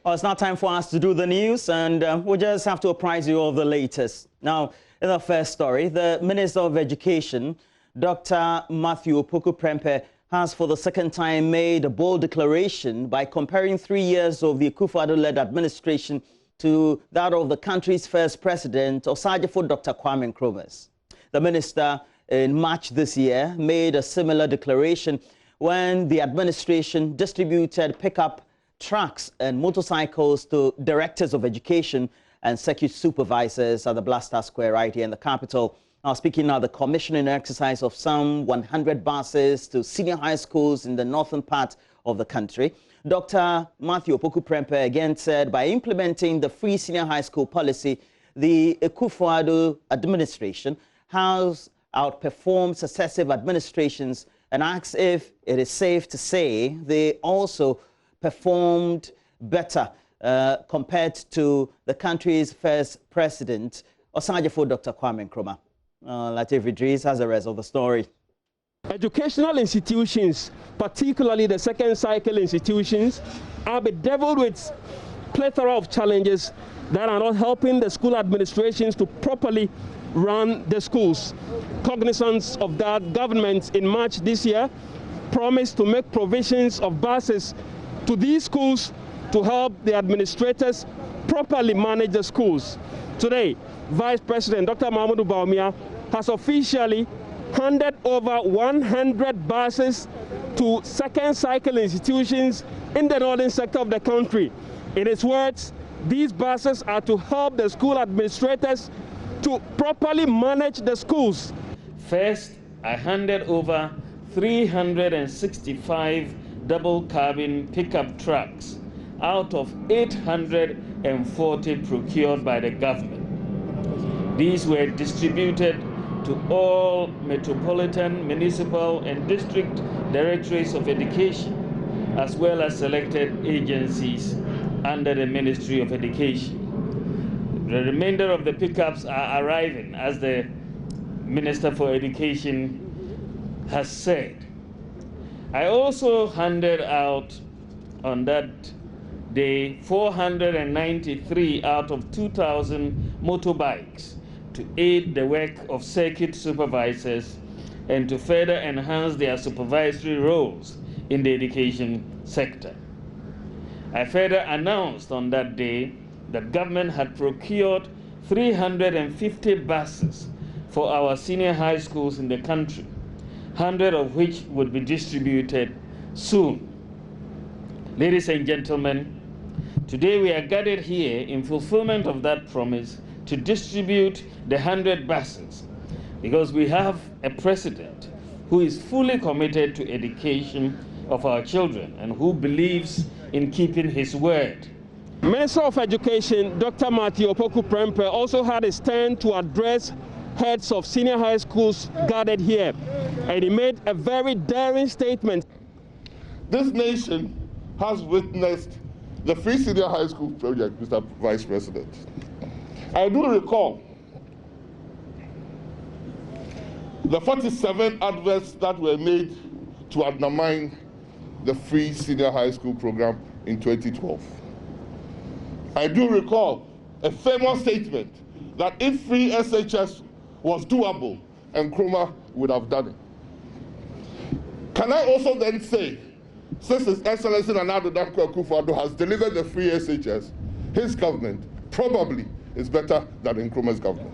Well, it's now time for us to do the news, and we'll just have to apprise you of the latest. Now, in the first story, the Minister of Education, Dr. Matthew Opoku-Prempeh, has for the second time made a bold declaration by comparing 3 years of the Akufo-Addo-led administration to that of the country's first president, Osagyefo Dr. Kwame Nkrumah's. The minister, in March this year, made a similar declaration when the administration distributed pickup trucks and motorcycles to directors of education and circuit supervisors at the Blaster Square right here in the capital. Now, speaking of the commissioning exercise of some 100 buses to senior high schools in the northern part of the country, Dr. Matthew Opoku-Prempeh again said by implementing the free senior high school policy, the Akufo-Addo administration has outperformed successive administrations, and asks if it is safe to say they also performed better compared to the country's first president, Osagyefo Dr. Kwame Nkrumah. Latif Idris has the rest of the story. Educational institutions, particularly the second cycle institutions, are bedeviled with plethora of challenges that are not helping the school administrations to properly run the schools. Cognizance of that, government in March this year promised to make provisions of buses to these schools to help the administrators properly manage the schools. Today, Vice President Dr. MAHAMUDU BAWUMIA has officially handed over 100 buses to second cycle institutions in the northern sector of the country. In his words, these buses are to help the school administrators to properly manage the schools. First, I handed over 365 double cabin pickup trucks out of 840 procured by the government. These were distributed to all metropolitan, municipal, and district directorates of education, as well as selected agencies under the Ministry of Education. The remainder of the pickups are arriving, as the Minister for Education has said. I also handed out on that day 493 out of 2,000 motorbikes to aid the work of circuit supervisors and to further enhance their supervisory roles in the education sector. I further announced on that day that government had procured 350 buses for our senior high schools in the country, 100 of which would be distributed soon. Ladies and gentlemen, today we are gathered here in fulfillment of that promise to distribute the 100 buses because we have a president who is fully committed to education of our children and who believes in keeping his word. Minister of Education, Dr. Matthew Opoku-Prempeh, also had a stand to address heads of senior high schools gathered here, and he made a very daring statement. This nation has witnessed the free senior high school project, Mr. Vice President. I do recall the 47 adverts that were made to undermine the free senior high school program in 2012. I do recall a famous statement that if free SHS was doable, Nkrumah would have done it. Can I also then say, since His Excellency Nana Addo Dankwa Akufo-Addo has delivered the free SHS, his government probably is better than Nkrumah's government.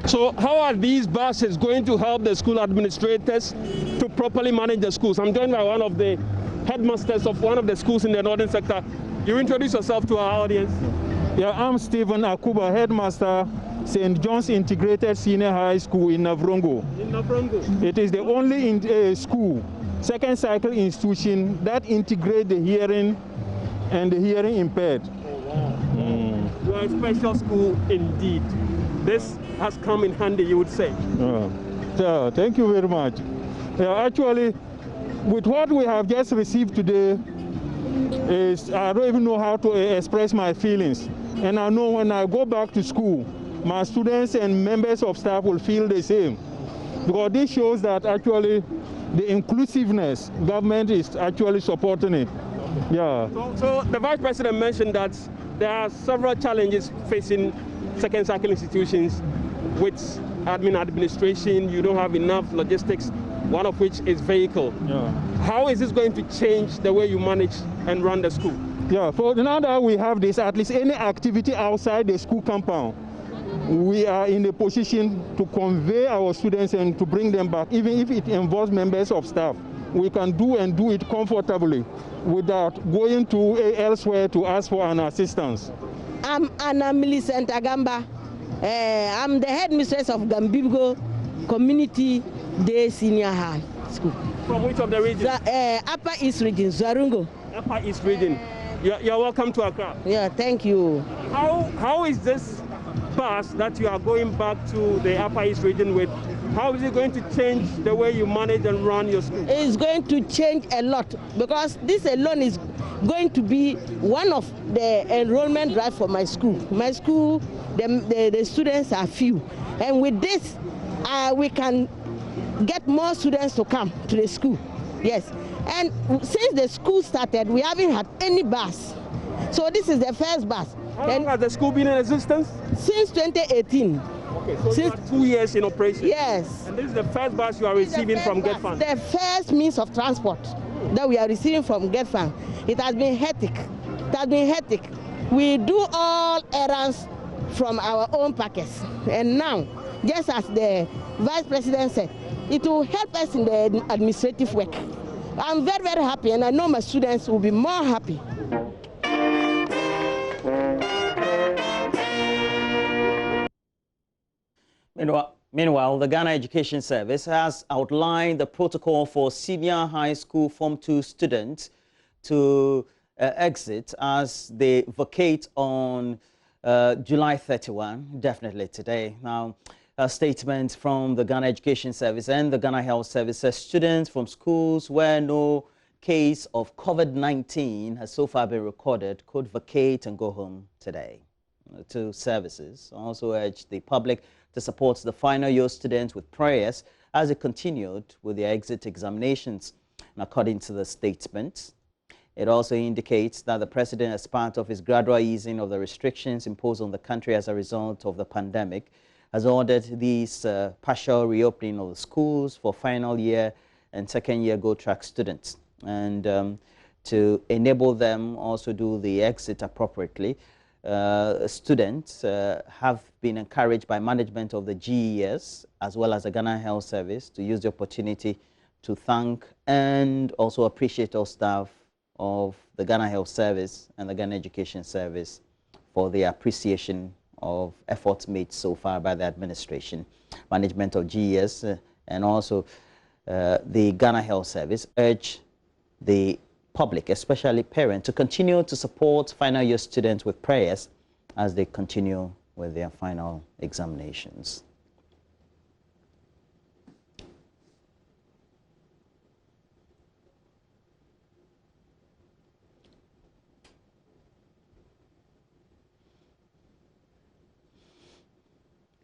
So how are these buses going to help the school administrators to properly manage the schools? I'm joined by one of the headmasters of one of the schools in the northern sector. You introduce yourself to our audience. Yeah, I'm Stephen Akuba, headmaster, St. John's Integrated Senior High School in Navrongo. In Navrongo? It is the only school, second cycle institution that integrates the hearing and the hearing impaired. Oh, wow. You are a special school indeed. This has come in handy, you would say. So, thank you very much. Actually, with what we have just received today, I don't even know how to express my feelings. And I know when I go back to school, my students and members of staff will feel the same. Because this shows that actually the inclusiveness, government is actually supporting it. Yeah. So the Vice President mentioned that there are several challenges facing second cycle institutions with administration. You don't have enough logistics, one of which is vehicle. Yeah. How is this going to change the way you manage and run the school? Yeah, for now that we have this, at least any activity outside the school compound, we are in a position to convey our students and to bring them back, even if it involves members of staff. We can do it comfortably without going to elsewhere to ask for an assistance. I'm Anna Millicent Agamba. I'm the headmistress of Gambigo Community Day Senior High School. From which of the regions? Upper East Region, Zarungo. Upper East Region. You're welcome to Accra. Yeah, thank you. How is this bus that you are going back to the Upper East Region with, how is it going to change the way you manage and run your school? It's going to change a lot because this alone is going to be one of the enrollment drive for my school. My school, the students are few. And with this, we can get more students to come to the school. Yes. And since the school started, we haven't had any bus. So this is the first bus. How long has the school been in existence? Since 2018. Okay, so you are 2 years in operation? Yes. And this is the first bus you are receiving from Get Fund? The first means of transport that we are receiving from Get Fund. It has been hectic. It has been hectic. We do all errands from our own packets. And now, just as the Vice President said, it will help us in the administrative work. I'm very, very happy, and I know my students will be more happy. Meanwhile, the Ghana Education Service has outlined the protocol for senior high school Form 2 students to exit as they vacate on July 31, definitely today. Now, a statement from the Ghana Education Service and the Ghana Health Service says students from schools where no case of COVID-19 has so far been recorded could vacate and go home today. The two services also urged the public to support the final year students with prayers as they continued with their exit examinations. And according to the statement, it also indicates that the president, as part of his gradual easing of the restrictions imposed on the country as a result of the pandemic, has ordered these partial reopening of the schools for final year and second year Go Track students. And to enable them also do the exit appropriately, students have been encouraged by management of the GES as well as the Ghana Health Service to use the opportunity to thank and also appreciate all staff of the Ghana Health Service and the Ghana Education Service for their appreciation of efforts made so far by the administration. Management of GES and also the Ghana Health Service urge the public, especially parents, to continue to support final year students with prayers as they continue with their final examinations.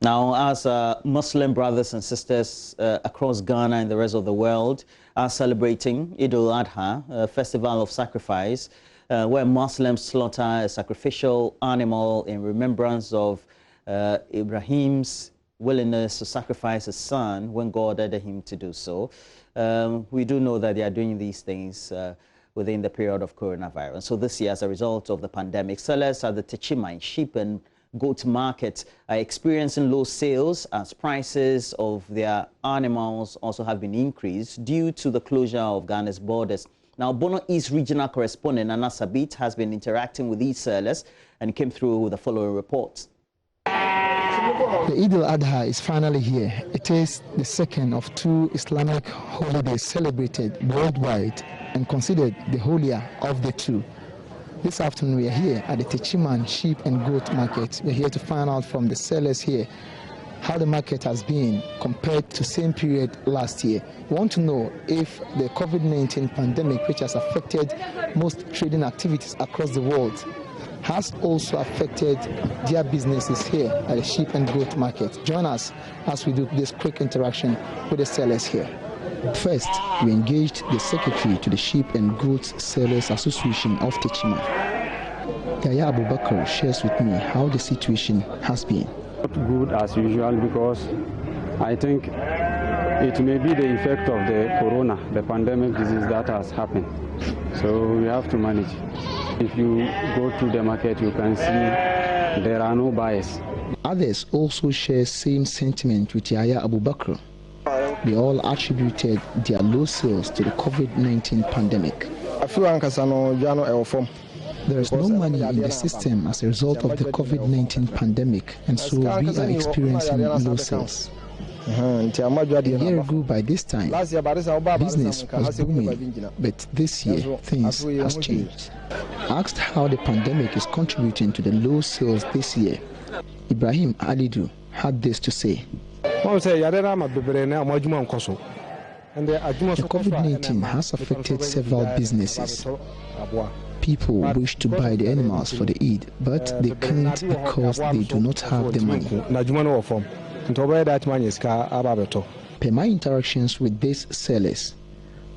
Now, as Muslim brothers and sisters across Ghana and the rest of the world are celebrating Eid al-Adha, a festival of sacrifice, where Muslims slaughter a sacrificial animal in remembrance of Ibrahim's willingness to sacrifice his son when God ordered him to do so. We do know that they are doing these things within the period of coronavirus. So this year, as a result of the pandemic, sellers at the Techima sheep and goat markets are experiencing low sales as prices of their animals also have been increased due to the closure of Ghana's borders. Now, Bono East regional correspondent Nana Sabit has been interacting with these sellers and came through with the following reports. The Eid al-Adha is finally here. It is the second of two Islamic holidays celebrated worldwide and considered the holier of the two. This afternoon we are here at the Techiman sheep and goat market. We're here to find out from the sellers here how the market has been compared to same period last year. We want to know if the COVID-19 pandemic, which has affected most trading activities across the world, has also affected their businesses here at the sheep and goat market. Join us as we do this quick interaction with the sellers here. First, we engaged the secretary to the Sheep and Goats Sellers Association of Techima. Yaya Abubakar shares with me how the situation has been. Not good as usual, because I think it may be the effect of the corona, the pandemic disease that has happened. So we have to manage. If you go to the market, you can see there are no buyers. Others also share same sentiment with Yaya Abubakar. They all attributed their low sales to the COVID-19 pandemic. There is no money in the system as a result of the COVID-19 pandemic, and so we are experiencing low sales. A year ago by this time, business was booming, but this year things have changed. Asked how the pandemic is contributing to the low sales this year, Ibrahim Alidu had this to say. The COVID-19 has affected several businesses. People wish to buy the animals for the Eid, but they can't because they do not have the money. Per my interactions with these sellers,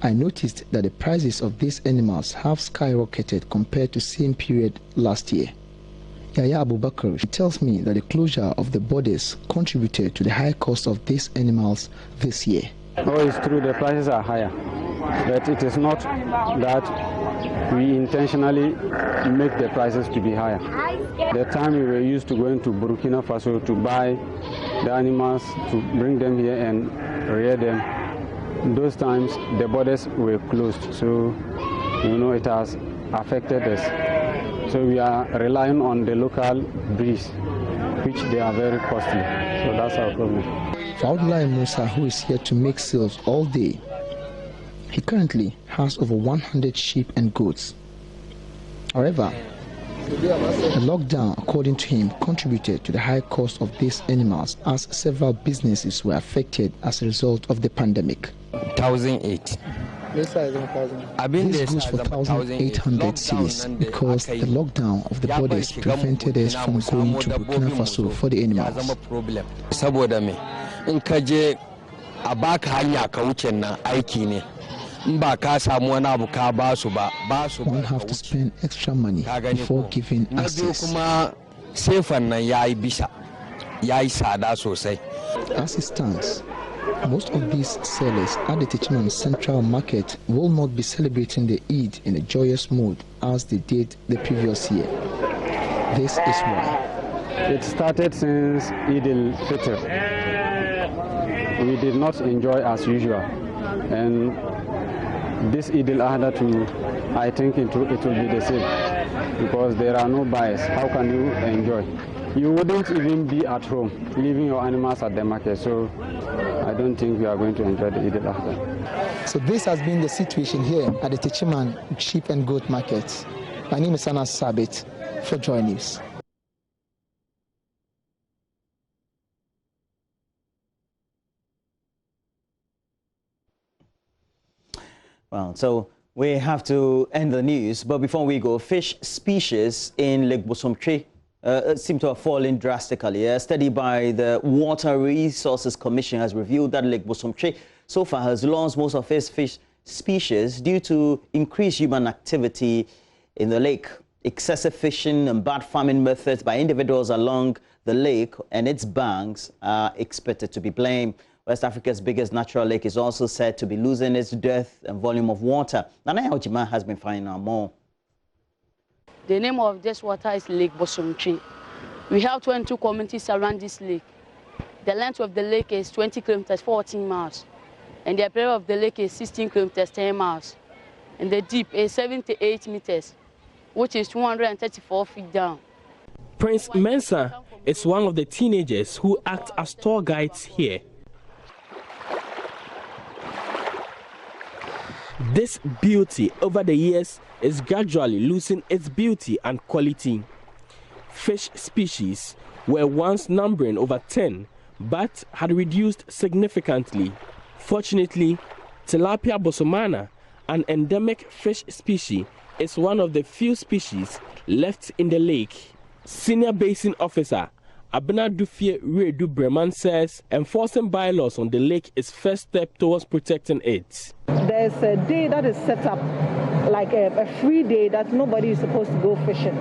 I noticed that the prices of these animals have skyrocketed compared to the same period last year. Yaya Abubakar tells me that the closure of the borders contributed to the high cost of these animals this year. Oh, it's true, the prices are higher, but it is not that we intentionally make the prices to be higher. The time we were used to going to Burkina Faso to buy the animals, to bring them here and rear them, those times the borders were closed, so it has affected us. So we are relying on the local breeds, which they are very costly. So that's our problem. Faudulai Musa, who is here to make sales all day, he currently has over 100 sheep and goats. However, the lockdown, according to him, contributed to the high cost of these animals, as several businesses were affected as a result of the pandemic. 1,008. This goes for 1,800 cedis because the lockdown of the borders prevented us from going to Burkina Faso for the animals. One have to spend extra money before giving access. As it stands, most of these sellers at the Techiman Central Market will not be celebrating the Eid in a joyous mood as they did the previous year. This is why. It started since Eid al-Fitr. We did not enjoy as usual, and this Eid al-Adha too, I think it will be the same, because there are no buyers. How can you enjoy? You wouldn't even be at home, leaving your animals at the market, so I don't think we are going to enjoy the Eid al-Adha. So this has been the situation here at the Techiman Sheep and Goat Market. My name is Anas Sabit for Joy News. Well, so we have to end the news, but before we go, fish species in Lake Bosomtwe seem to have fallen drastically. A study by the Water Resources Commission has revealed that Lake Bosomtwe so far has lost most of its fish species due to increased human activity in the lake. Excessive fishing and bad farming methods by individuals along the lake and its banks are expected to be blamed. West Africa's biggest natural lake is also said to be losing its depth and volume of water. Nana Yaojima has been finding out more. The name of this water is Lake Bosomtwe. We have 22 communities around this lake. The length of the lake is 20 kilometers, 14 miles. And the area of the lake is 16 kilometers, 10 miles. And the deep is 78 meters, which is 234 feet down. Prince Mensah is one of the teenagers who act as tour guides here. This beauty over the years is gradually losing its beauty and quality. Fish species were once numbering over 10, but had reduced significantly. Fortunately, Tilapia bosomana, an endemic fish species, is one of the few species left in the lake. Senior Basin Officer Abena Dufie Redu Breman says enforcing bylaws on the lake is first step towards protecting it. There's a day that is set up, like a free day that nobody is supposed to go fishing.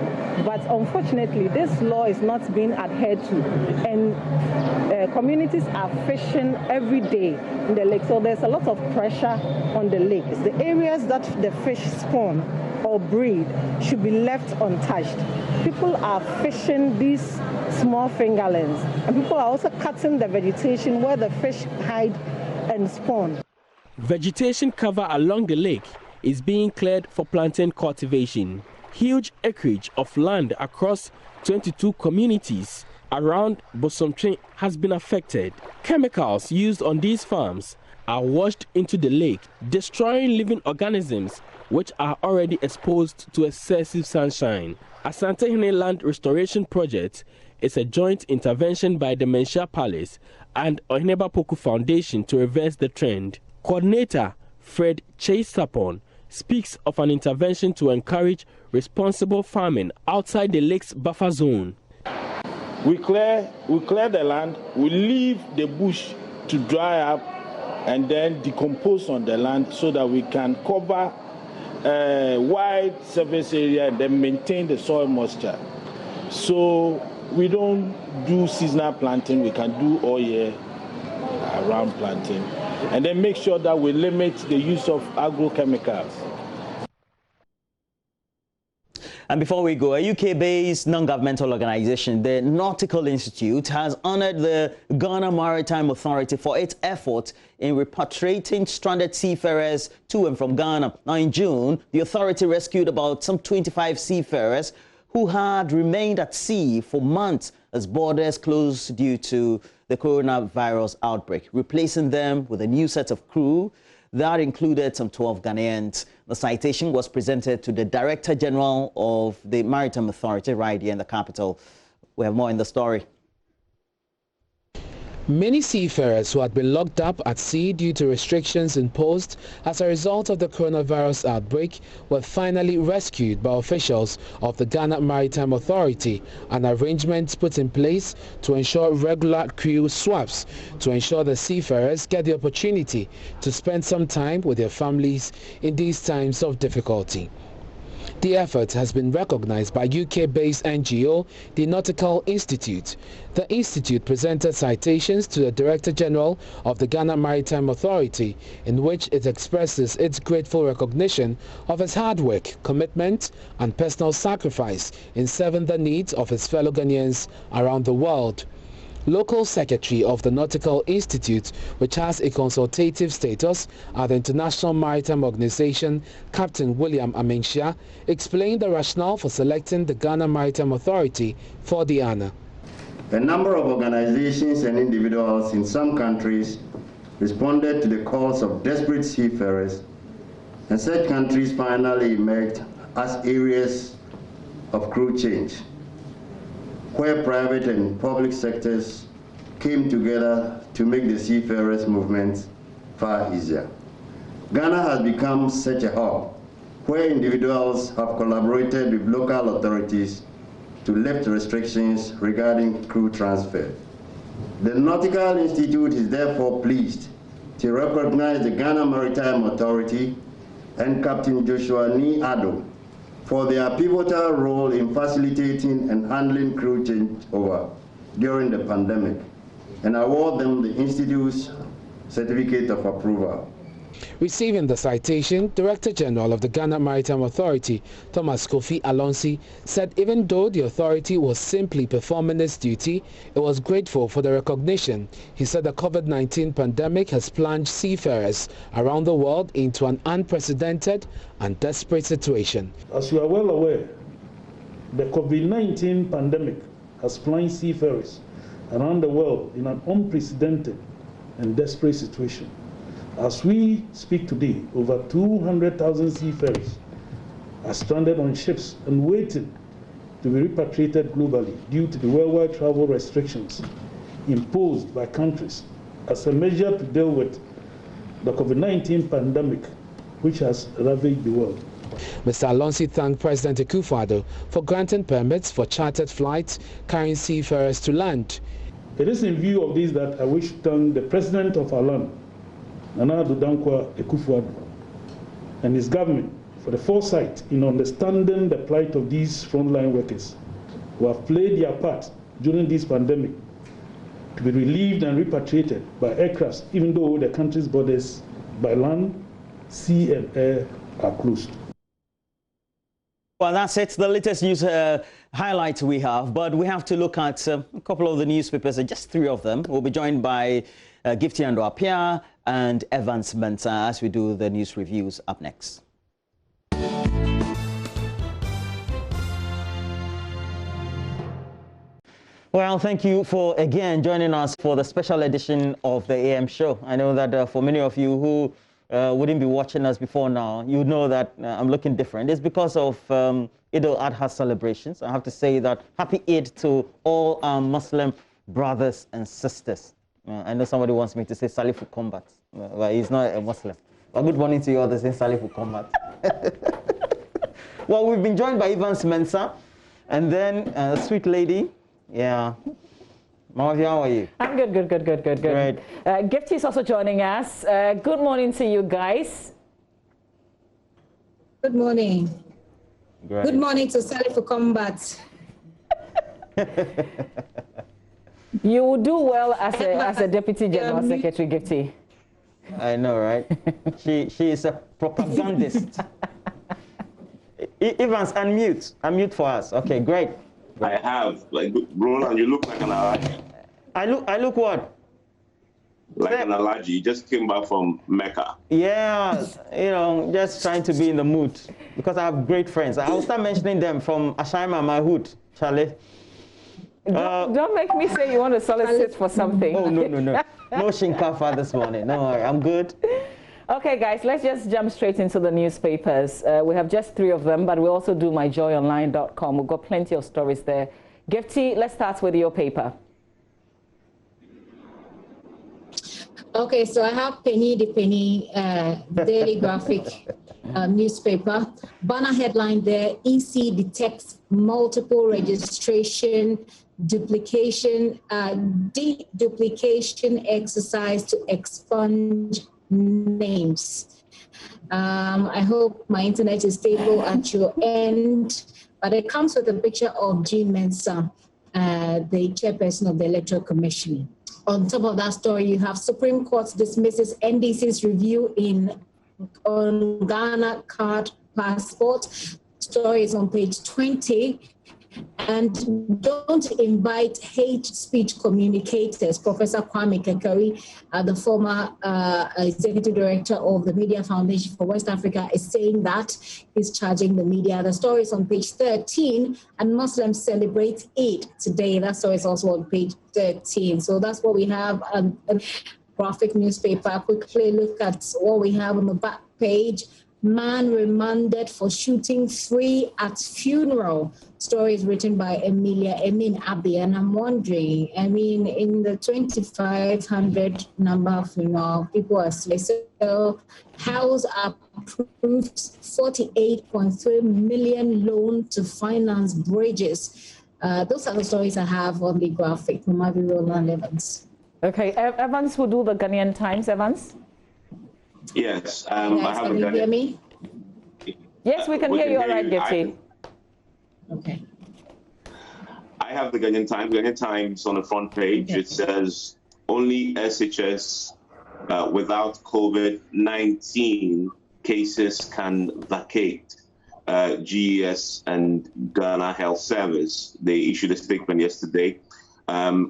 But unfortunately, this law is not being adhered to, and communities are fishing every day in the lake. So there's a lot of pressure on the lake. The areas that the fish spawn or breed should be left untouched. People are fishing these small fingerlings, and people are also cutting the vegetation where the fish hide and spawn. Vegetation cover along the lake is being cleared for plantain cultivation. Huge acreage of land across 22 communities around Bosomtwe has been affected. Chemicals used on these farms are washed into the lake, destroying living organisms which are already exposed to excessive sunshine. Asantehene Land Restoration Project is a joint intervention by the Menhia Palace and Ohineba Poku Foundation to reverse the trend. Coordinator Fred Chase-Sapon speaks of an intervention to encourage responsible farming outside the lake's buffer zone. We clear the land, we leave the bush to dry up and then decompose on the land so that we can cover a wide surface area and then maintain the soil moisture. So we don't do seasonal planting, we can do all year round planting, and then make sure that we limit the use of agrochemicals. And before we go, a UK-based non-governmental organization, the Nautical Institute, has honored the Ghana Maritime Authority for its effort in repatriating stranded seafarers to and from Ghana. Now, in June, the authority rescued about some 25 seafarers who had remained at sea for months as borders closed due to the coronavirus outbreak, replacing them with a new set of crew that included some 12 Ghanaians. The citation was presented to the Director General of the Maritime Authority right here in the capital. We have more in the story. Many seafarers who had been locked up at sea due to restrictions imposed as a result of the coronavirus outbreak were finally rescued by officials of the Ghana Maritime Authority, and arrangements put in place to ensure regular crew swaps to ensure the seafarers get the opportunity to spend some time with their families in these times of difficulty. The effort has been recognized by UK-based NGO, the Nautical Institute. The institute presented citations to the Director General of the Ghana Maritime Authority, in which it expresses its grateful recognition of his hard work, commitment, and personal sacrifice in serving the needs of his fellow Ghanaians around the world. Local Secretary of the Nautical Institute, which has a consultative status at the International Maritime Organization, Captain William Amenshia, explained the rationale for selecting the Ghana Maritime Authority for the honor. A number of organizations and individuals in some countries responded to the calls of desperate seafarers, and such countries finally emerged as areas of crew change, where private and public sectors came together to make the seafarers' movement far easier. Ghana has become such a hub where individuals have collaborated with local authorities to lift restrictions regarding crew transfer. The Nautical Institute is therefore pleased to recognize the Ghana Maritime Authority and Captain Joshua Ni Ado for their pivotal role in facilitating and handling crew changeover during the pandemic, and award them the Institute's certificate of approval. Receiving the citation, Director General of the Ghana Maritime Authority, Thomas Kofi Alonsi, said even though the authority was simply performing its duty, it was grateful for the recognition. He said the COVID-19 pandemic has plunged seafarers around the world into an unprecedented and desperate situation. As you are well aware, the COVID-19 pandemic has plunged seafarers around the world in an unprecedented and desperate situation. As we speak today, over 200,000 seafarers are stranded on ships and waiting to be repatriated globally due to the worldwide travel restrictions imposed by countries as a measure to deal with the COVID-19 pandemic, which has ravaged the world. Mr. Alonsi thanked President Akufo-Addo for granting permits for chartered flights carrying seafarers to land. It is in view of this that I wish to thank the President of our land, Nana Addo Dankwa Akufo-Addo, and his government for the foresight in understanding the plight of these frontline workers who have played their part during this pandemic to be relieved and repatriated by aircraft, even though the country's borders by land, sea, and air are closed. Well, that's it, the latest news highlights we have, but we have to look at a couple of the newspapers, just 3 of them. We'll be joined by Gifty Ando-Apia and Evans Mensah as we do the news reviews up next. Well, thank you for again joining us for the special edition of the AM show. I know that for many of you who wouldn't be watching us before now, you know that I'm looking different. It's because of Eid al-Adha celebrations. I have to say that happy Eid to all our Muslim brothers and sisters. I know somebody wants me to say Salifu Combat, but he's not a Muslim. Well, good morning to you all that say Salifu Combat. Well, we've been joined by Evans Mensah, and then a sweet lady. Yeah. Mama, how are you? I'm good. Great. Gifty is also joining us. Good morning to you guys. Good morning. Great. Good morning to Salifu Combat. You will do well as a Deputy General Secretary, Gifty. I know, right? She is a propagandist. Evans, unmute for us. Okay, great. I have. Like, Roland, you look like an Alaji. I look what? Like an Alaji. You just came back from Mecca. Yeah, you know, just trying to be in the mood. Because I have great friends. I will start mentioning them from Ashaima, my hood, Charlie. Don't make me say you want to solicit for something. Oh, no. No shinkafa this morning. No worry, I'm good. Okay, guys, let's just jump straight into the newspapers. We have just 3 of them, but we also do myjoyonline.com. We've got plenty of stories there. Gifty, let's start with your paper. Okay, so I have Penny the Penny Daily Graphic newspaper. Banner headline there, EC detects multiple registration duplication exercise to expunge names. I hope my internet is stable at your end, but it comes with a picture of Jean Mensah, the chairperson of the Electoral Commission. On top of that story, you have Supreme Court dismisses NDC's review on Ghana card passport. Story is on page 20. And don't invite hate speech communicators. Professor Kwame Kekari, the former executive director of the Media Foundation for West Africa, is saying that he's charging the media. The story is on page 13, and Muslims celebrate Eid today. That story is also on page 13. So that's what we have. A graphic newspaper. Quickly look at what we have on the back page. Man remanded for shooting 3 at funeral. Story is written by Emilia Emin Abi, and I'm wondering, I mean, in the 2,500 number funeral, people are slated. So House approved 48.3 million loan to finance bridges. Those are the stories I have on the graphic from Roland Evans. Okay, Evans will do the Ghanaian Times. Evans? Yes. I have can you hear me? Yes, we can hear you all right, Gifty. Okay. I have the Ghanaian Times. Ghanaian Times on the front page. It says only SHS without COVID-19 cases can vacate GES and Ghana Health Service. They issued a statement yesterday.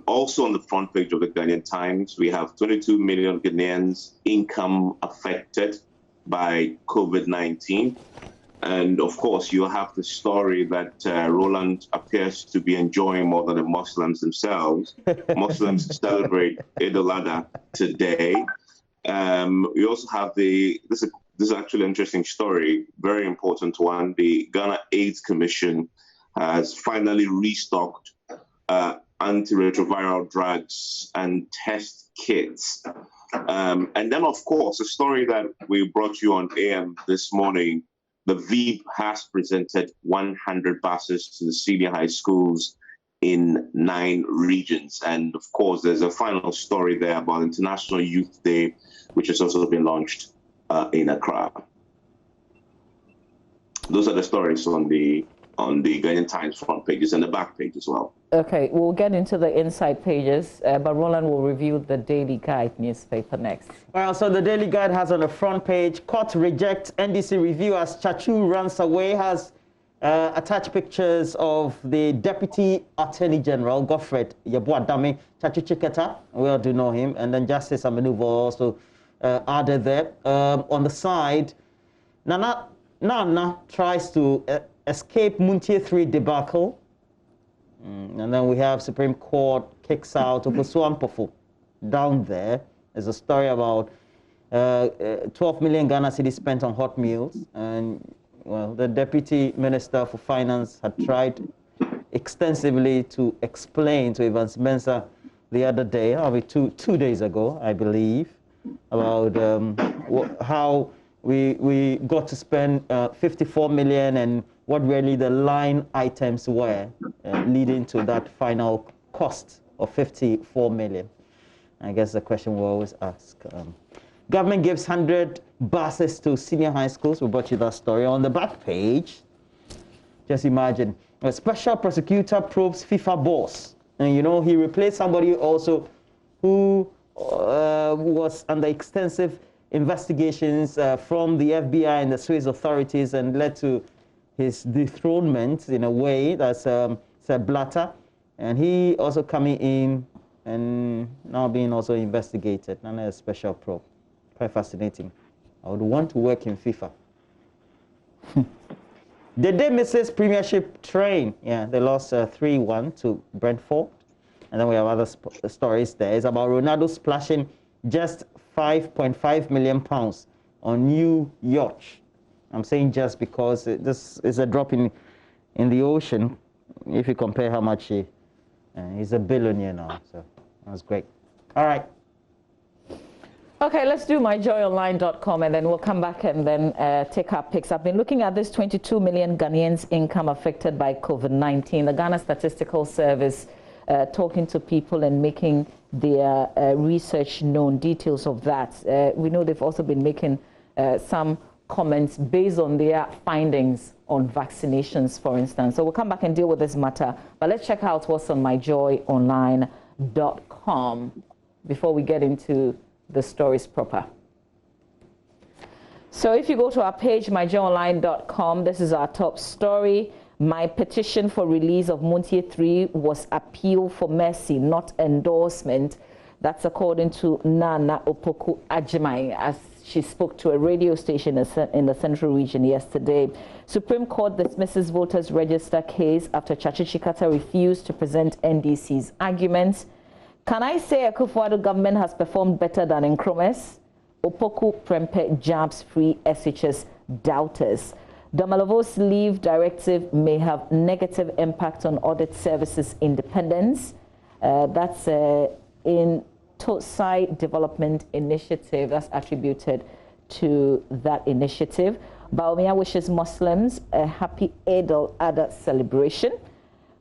Also on the front page of the Ghanaian Times, we have 22 million Ghanaians income affected by COVID-19. And of course, you have the story that Roland appears to be enjoying more than the Muslims themselves. Muslims celebrate Eid al-Adha today. We also have this is actually an interesting story, very important one. The Ghana AIDS Commission has finally restocked antiretroviral drugs and test kits. And then, of course, a story that we brought you on AM this morning the VEEP has presented 100 buses to the senior high schools in 9 regions. And of course, there's a final story there about International Youth Day, which has also been launched in Accra. Those are the stories on the Ghanaian Times front pages and the back page as well. Okay, we'll get into the inside pages, but Roland will review the Daily Guide newspaper next. Well, so the Daily Guide has on the front page, court rejects NDC review as Chachu runs away, has attached pictures of the Deputy Attorney General, Godfred Yeboadame, Chachu Chiketa, we all do know him, and then Justice Amenuvo also added there. On the side, Nana tries to escape Muntie 3 debacle. And then we have Supreme Court kicks out Oposuampofu. Down there is a story about 12 million Ghana cedis spent on hot meals. And, well, the Deputy Minister for Finance had tried extensively to explain to Evans Mensah the other day, two days ago, I believe, about how we got to spend 54 million and what really the line items were leading to that final cost of 54 million. I guess the question we always ask. Government gives 100 buses to senior high schools. We brought you that story. On the back page, just imagine, a special prosecutor probes FIFA boss. And you know, he replaced somebody also who was under extensive investigations from the FBI and the Swiss authorities and led to his dethronement in a way. That's Sir Blatter. And he also coming in and now being also investigated. Another special probe. Quite fascinating. I would want to work in FIFA. The day misses Premiership train. Yeah, they lost 3-1 to Brentford. And then we have other stories there. It's about Ronaldo splashing just £5.5 million on new yacht. I'm saying just because this is a drop in the ocean if you compare how much he's a billionaire now. So that's great. All right. Okay, let's do myjoyonline.com and then we'll come back and then take our picks. I've been looking at this 22 million Ghanaians income affected by COVID-19. The Ghana Statistical Service talking to people and making their research known, details of that. We know they've also been making some comments based on their findings on vaccinations, for instance. So we'll come back and deal with this matter. But let's check out what's on myjoyonline.com before we get into the stories proper. So if you go to our page, myjoyonline.com, this is our top story. My petition for release of Muntie 3 was appeal for mercy, not endorsement. That's according to Nana Opoku Ajimai, as she spoke to a radio station in the Central Region yesterday. Supreme Court dismisses voters' register case after Chachu Chiketa refused to present NDC's arguments. Can I say Akufo-Addo government has performed better than Nkrumah's? Opoku Prempeh jabs free SHS doubters. Damalovo's leave directive may have negative impact on audit services independence. That's in Tosai Development Initiative. That's attributed to that initiative. BAWUMIA wishes Muslims a happy Eid al-Adha celebration.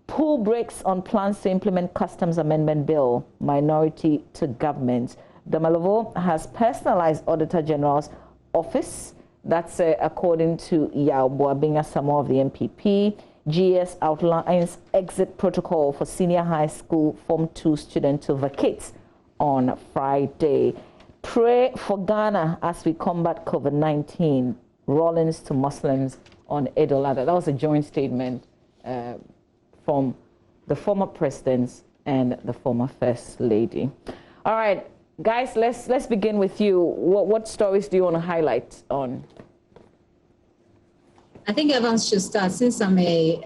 Pool breaks on plans to implement Customs Amendment Bill. Minority to government. Damalovo has personalized Auditor General's office. That's according to Yao Boabinga Samoa of the MPP. GS outlines exit protocol for senior high school Form 2 student to vacate on Friday. Pray for Ghana as we combat COVID-19. Rollins to Muslims on Eid al-Adha. That was a joint statement from the former presidents and the former First Lady. All right, guys, let's begin with you. What stories do you want to highlight on? I think Evans should start since I'm a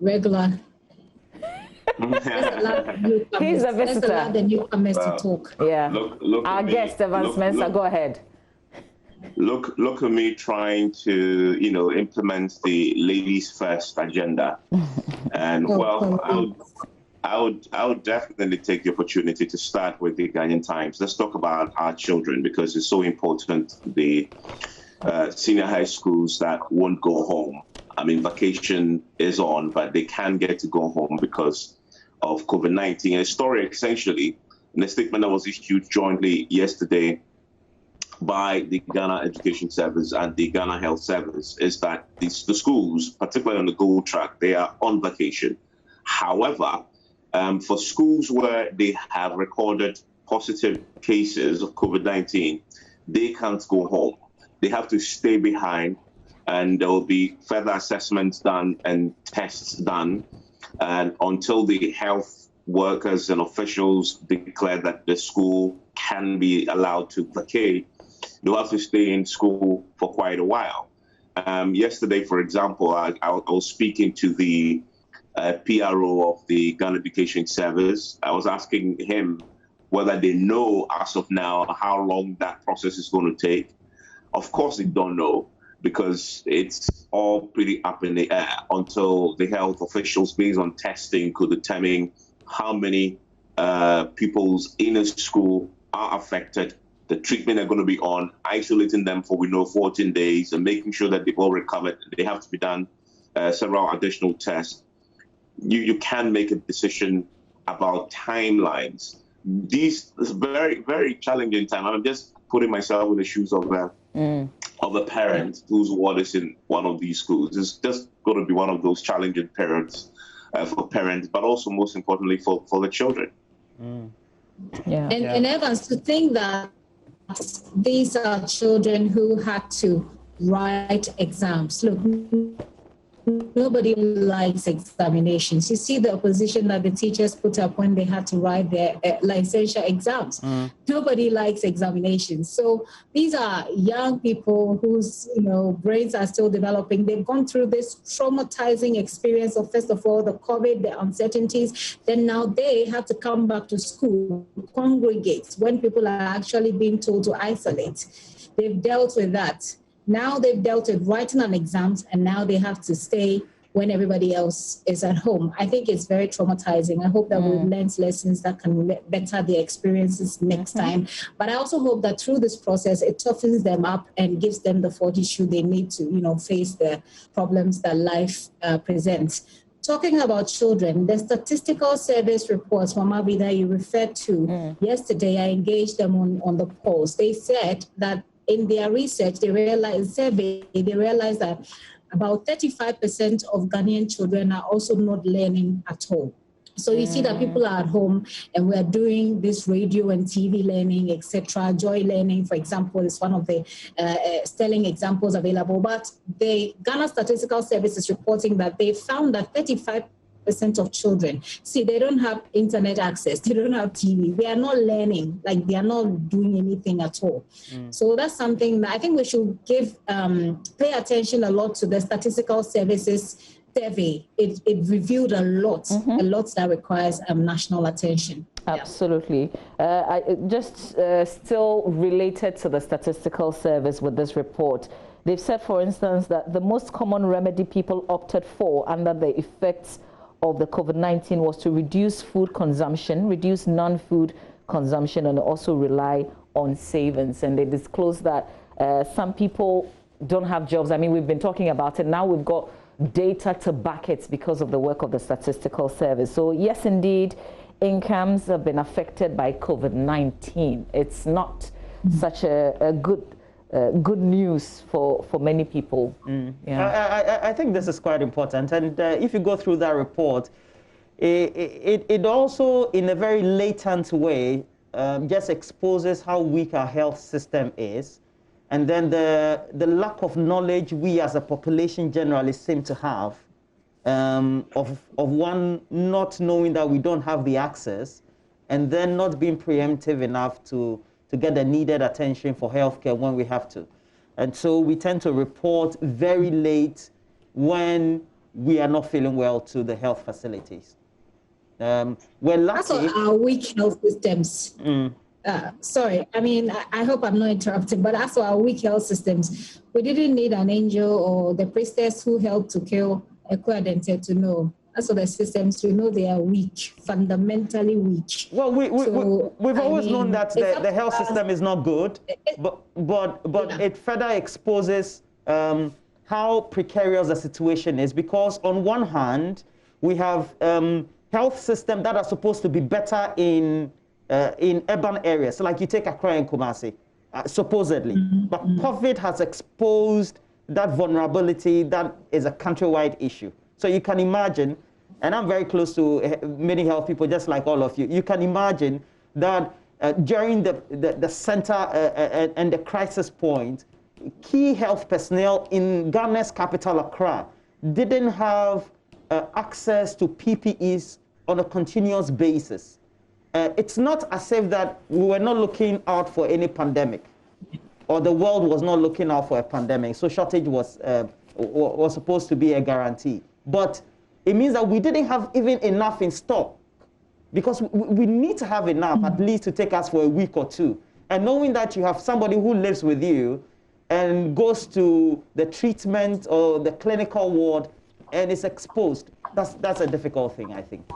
regular. He's a visitor. Let's allow the newcomers to talk. Yeah. Our guest, Evans Mensah, go ahead. Look at me trying to, implement the ladies first agenda. And I would definitely take the opportunity to start with the Ghanaian Times. Let's talk about our children because it's so important. senior high schools that won't go home. I mean, vacation is on, but they can't get to go home because of COVID-19. A story essentially in a statement that was issued jointly yesterday by the Ghana Education Service and the Ghana Health Service is that the schools, particularly on the Gold Track, they are on vacation. However, for schools where they have recorded positive cases of COVID-19, they can't go home. They have to stay behind, and there will be further assessments done and tests done. And until the health workers and officials declare that the school can be allowed to vacate, they'll have to stay in school for quite a while. Yesterday, for example, I was speaking to the PRO of the Ghana Education Service. I was asking him whether they know as of now how long that process is going to take. Of course, they don't know, because it's all pretty up in the air until the health officials, based on testing, could determine how many people's in a school are affected, the treatment they're going to be on, isolating them for 14 days, and making sure that they've all recovered. They have to be done several additional tests. You can make a decision about timelines. These is very, very challenging time. I'm just putting myself in the shoes of a parent whose ward is in one of these schools. It's just going to be one of those challenging periods for parents, but also most importantly for the children. And Evans, to think that these are children who had to write exams. Look, nobody likes examinations. You see the opposition that the teachers put up when they had to write their licensure exams. Nobody likes examinations. So these are young people whose brains are still developing. They've gone through this traumatizing experience of, first of all, the COVID, the uncertainties. Then now they have to come back to school, congregate when people are actually being told to isolate. They've dealt with that. Now they've dealt with writing on exams, and now they have to stay when everybody else is at home. I think it's very traumatizing. I hope that we've learned lessons that can better their experiences next time. But I also hope that through this process, it toughens them up and gives them the fortitude they need to, face the problems that life presents. Talking about children, the statistical service reports, Mama B, that you referred to yesterday, I engaged them on the post. They said that in their research, they realized that about 35% of Ghanaian children are also not learning at all. So you see that people are at home and we're doing this radio and TV learning, etc. Joy learning, for example, is one of the sterling examples available. But the Ghana Statistical Service is reporting that they found that 35% of children, they don't have internet access, they don't have TV, they are not learning, like they are not doing anything at all. So that's something that I think we should pay attention a lot to. The Statistical Services survey. It revealed a lot that requires national attention. Absolutely. I just still related to the Statistical Service with this report. They've said, for instance, that the most common remedy people opted for under the effects of the COVID-19 was to reduce food consumption, reduce non-food consumption, and also rely on savings. And they disclosed that some people don't have jobs. I mean, we've been talking about it. Now we've got data to back it because of the work of the Statistical Service. So yes, indeed, incomes have been affected by COVID-19. It's not such a good news for many people. I think this is quite important. And if you go through that report, it also, in a very latent way, just exposes how weak our health system is. And then the lack of knowledge we as a population generally seem to have of one not knowing that we don't have the access, and then not being preemptive enough to get the needed attention for healthcare when we have to. And so we tend to report very late when we are not feeling well to the health facilities. We're lucky. That's our weak health systems. Sorry, I mean, I hope I'm not interrupting, but as for our weak health systems, we didn't need an angel or the priestess who helped to kill Ekwadente to know As for the systems, we know they are weak, fundamentally weak. Well, we've always known that the health system is not good, but it further exposes how precarious the situation is, because on one hand, we have health systems that are supposed to be better in urban areas. So like you take Accra and Kumasi, supposedly. But COVID has exposed that vulnerability that is a countrywide issue. So you can imagine, and I'm very close to many health people, just like all of you, you can imagine that during the center and the crisis point, key health personnel in Ghana's capital, Accra, didn't have access to PPEs on a continuous basis. It's not as if that we were not looking out for any pandemic, or the world was not looking out for a pandemic. So shortage was supposed to be a guarantee. But it means that we didn't have even enough in stock, because we need to have enough at least to take us for a week or two. And knowing that you have somebody who lives with you and goes to the treatment or the clinical ward and is exposed, that's a difficult thing, I think.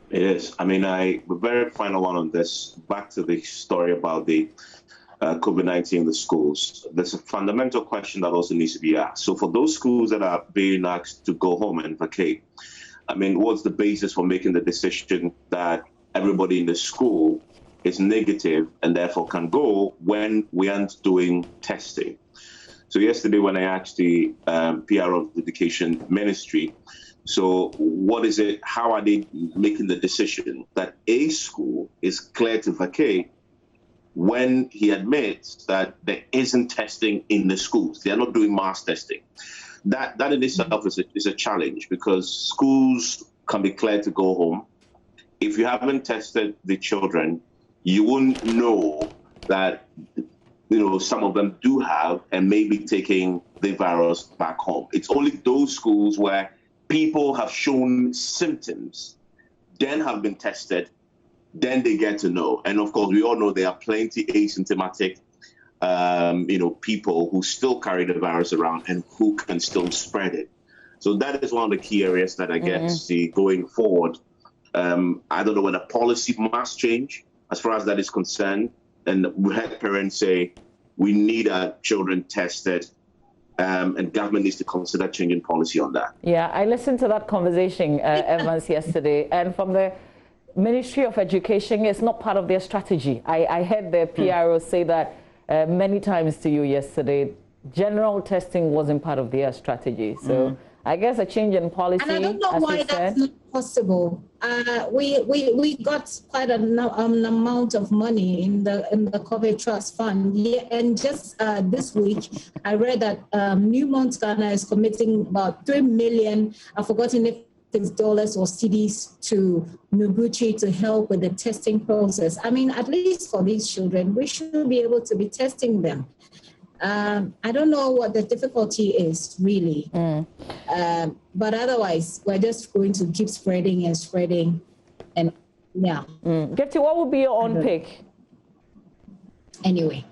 It is. I mean, the very final one on this, back to the story about the COVID-19 in the schools, there's a fundamental question that also needs to be asked. So for those schools that are being asked to go home and vacate, I mean, what's the basis for making the decision that everybody in the school is negative and therefore can go when we aren't doing testing? So yesterday when I asked the PR of the Education Ministry, so what is it, how are they making the decision that a school is clear to vacate when he admits that there isn't testing in the schools? They are not doing mass testing. That in itself is a challenge, because schools can be cleared to go home. If you haven't tested the children, you won't know that, you know, some of them do have and may be taking the virus back home. It's only those schools where people have shown symptoms, then have been tested, then they get to know. And of course, we all know there are plenty asymptomatic people who still carry the virus around and who can still spread it. So that is one of the key areas that I get to see going forward. I don't know whether policy must change as far as that is concerned. And we had parents say, we need our children tested, and government needs to consider changing policy on that. Yeah, I listened to that conversation, Evans, yesterday, and from the Ministry of Education, it's not part of their strategy. I heard the PRO say that many times to you yesterday. General testing wasn't part of their strategy. So I guess a change in policy. And I don't know why that's not possible. We got quite an amount of money in the COVID Trust Fund. Yeah, and just this week, I read that Newmont Ghana is committing about 3 million. I've forgotten if it's dollars or cedis to Noguchi to help with the testing process. I mean, at least for these children, we should be able to be testing them. I don't know what the difficulty is, really. But otherwise, we're just going to keep spreading and spreading. And yeah. Gifty, what would be your own pick? Anyway.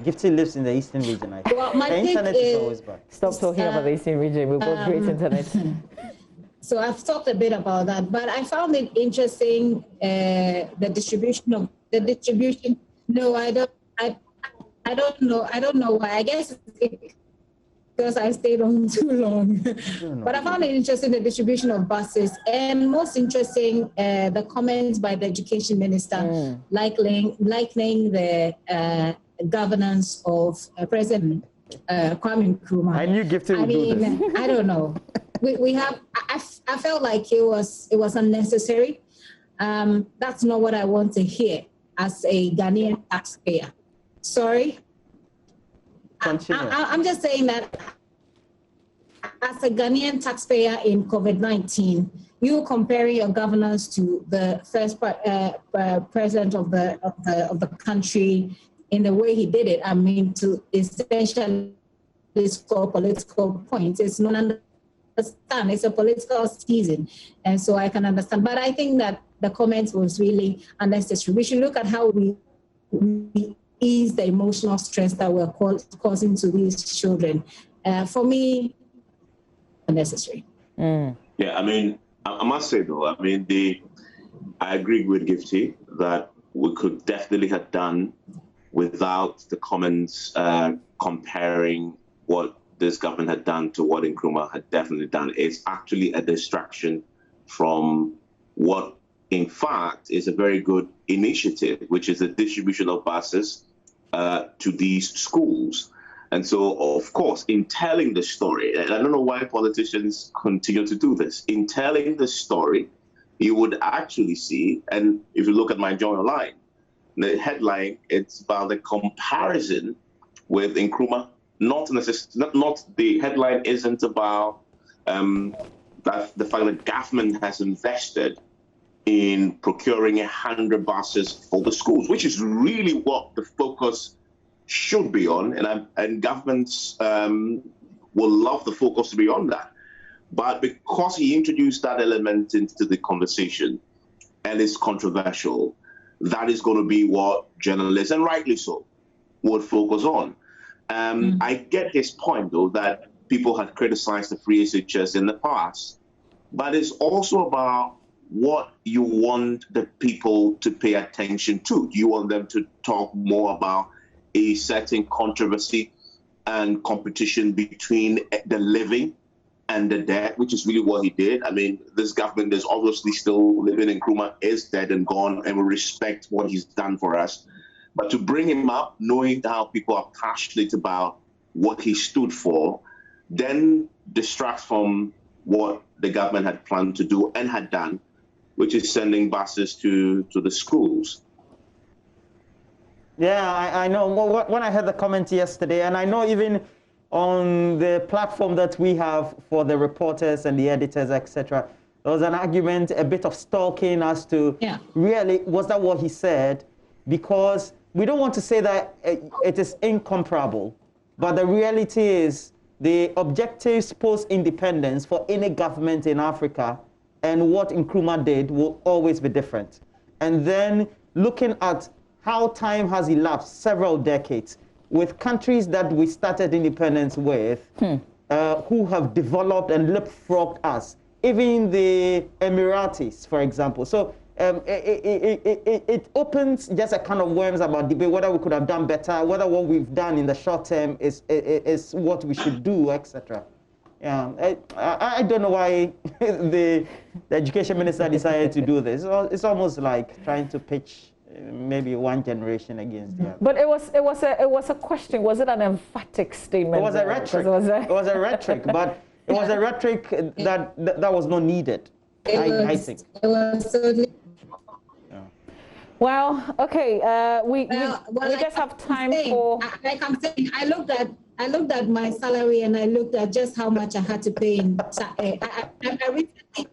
Gifty lives in the Eastern region, I think. Well, my the internet is always bad. Stop talking about the Eastern region. We've got great internet. So I've talked a bit about that, but I found it interesting, the distribution. No, I don't know. I don't know why. I guess because I stayed on too long. But I found it interesting, the distribution of buses, and most interesting, the comments by the Education Minister, likening the governance of President Kwame Nkrumah. I knew Gifty would do this. I don't know. We have. I felt like it was unnecessary. That's not what I want to hear as a Ghanaian taxpayer. Sorry. I'm just saying that as a Ghanaian taxpayer in COVID-19, you comparing your governance to the first president of the country in the way he did it. I mean, to essentially score political points. It's not understand. It's a political season, and so I can understand. But I think that the comments was really unnecessary. We should look at how we ease the emotional stress that we're causing to these children. For me, unnecessary. Yeah, I mean, I must say though, I mean, I agree with Gifty that we could definitely have done without the comments comparing what this government had done to what Nkrumah had definitely done. It's actually a distraction from what, in fact, is a very good initiative, which is the distribution of buses to these schools. And so, of course, in telling the story, and I don't know why politicians continue to do this, in telling the story, you would actually see, and if you look at my journal line, the headline, it's about the comparison with Nkrumah. Not the headline isn't about that the fact that government has invested in procuring 100 buses for the schools, which is really what the focus should be on, and governments will love the focus to be on that. But because he introduced that element into the conversation and it's controversial, that is going to be what journalists, and rightly so, would focus on. I get his point, though, that people had criticized the free SHS in the past, but it's also about what you want the people to pay attention to. Do you want them to talk more about a certain controversy and competition between the living and the dead, which is really what he did? I mean, this government is obviously still living. Nkrumah is dead and gone, and we respect what he's done for us. But to bring him up, knowing how people are passionate about what he stood for, then distracts from what the government had planned to do and had done, which is sending buses to the schools. Yeah, I know. When I heard the comment yesterday, and I know even on the platform that we have for the reporters and the editors, etc., there was an argument, a bit of stalking as to really, was that what he said? Because we don't want to say that it is incomparable, but the reality is the objectives post-independence for any government in Africa and what Nkrumah did will always be different. And then looking at how time has elapsed, several decades, with countries that we started independence with, who have developed and leapfrogged us, even the Emiratis, for example. So it opens just a kind of worms about debate, whether we could have done better, whether what we've done in the short term is what we should do, etc. Yeah, I don't know why the education minister decided to do this. It's almost like trying to pitch maybe one generation against the other. But it was a question. Was it an emphatic statement? It was a rhetoric. It was a rhetoric, but it was a rhetoric that was not needed. I think. It was certainly. Well, okay. We just have time for. Like I'm saying, I looked at my salary and I looked at just how much I had to pay in. I recently.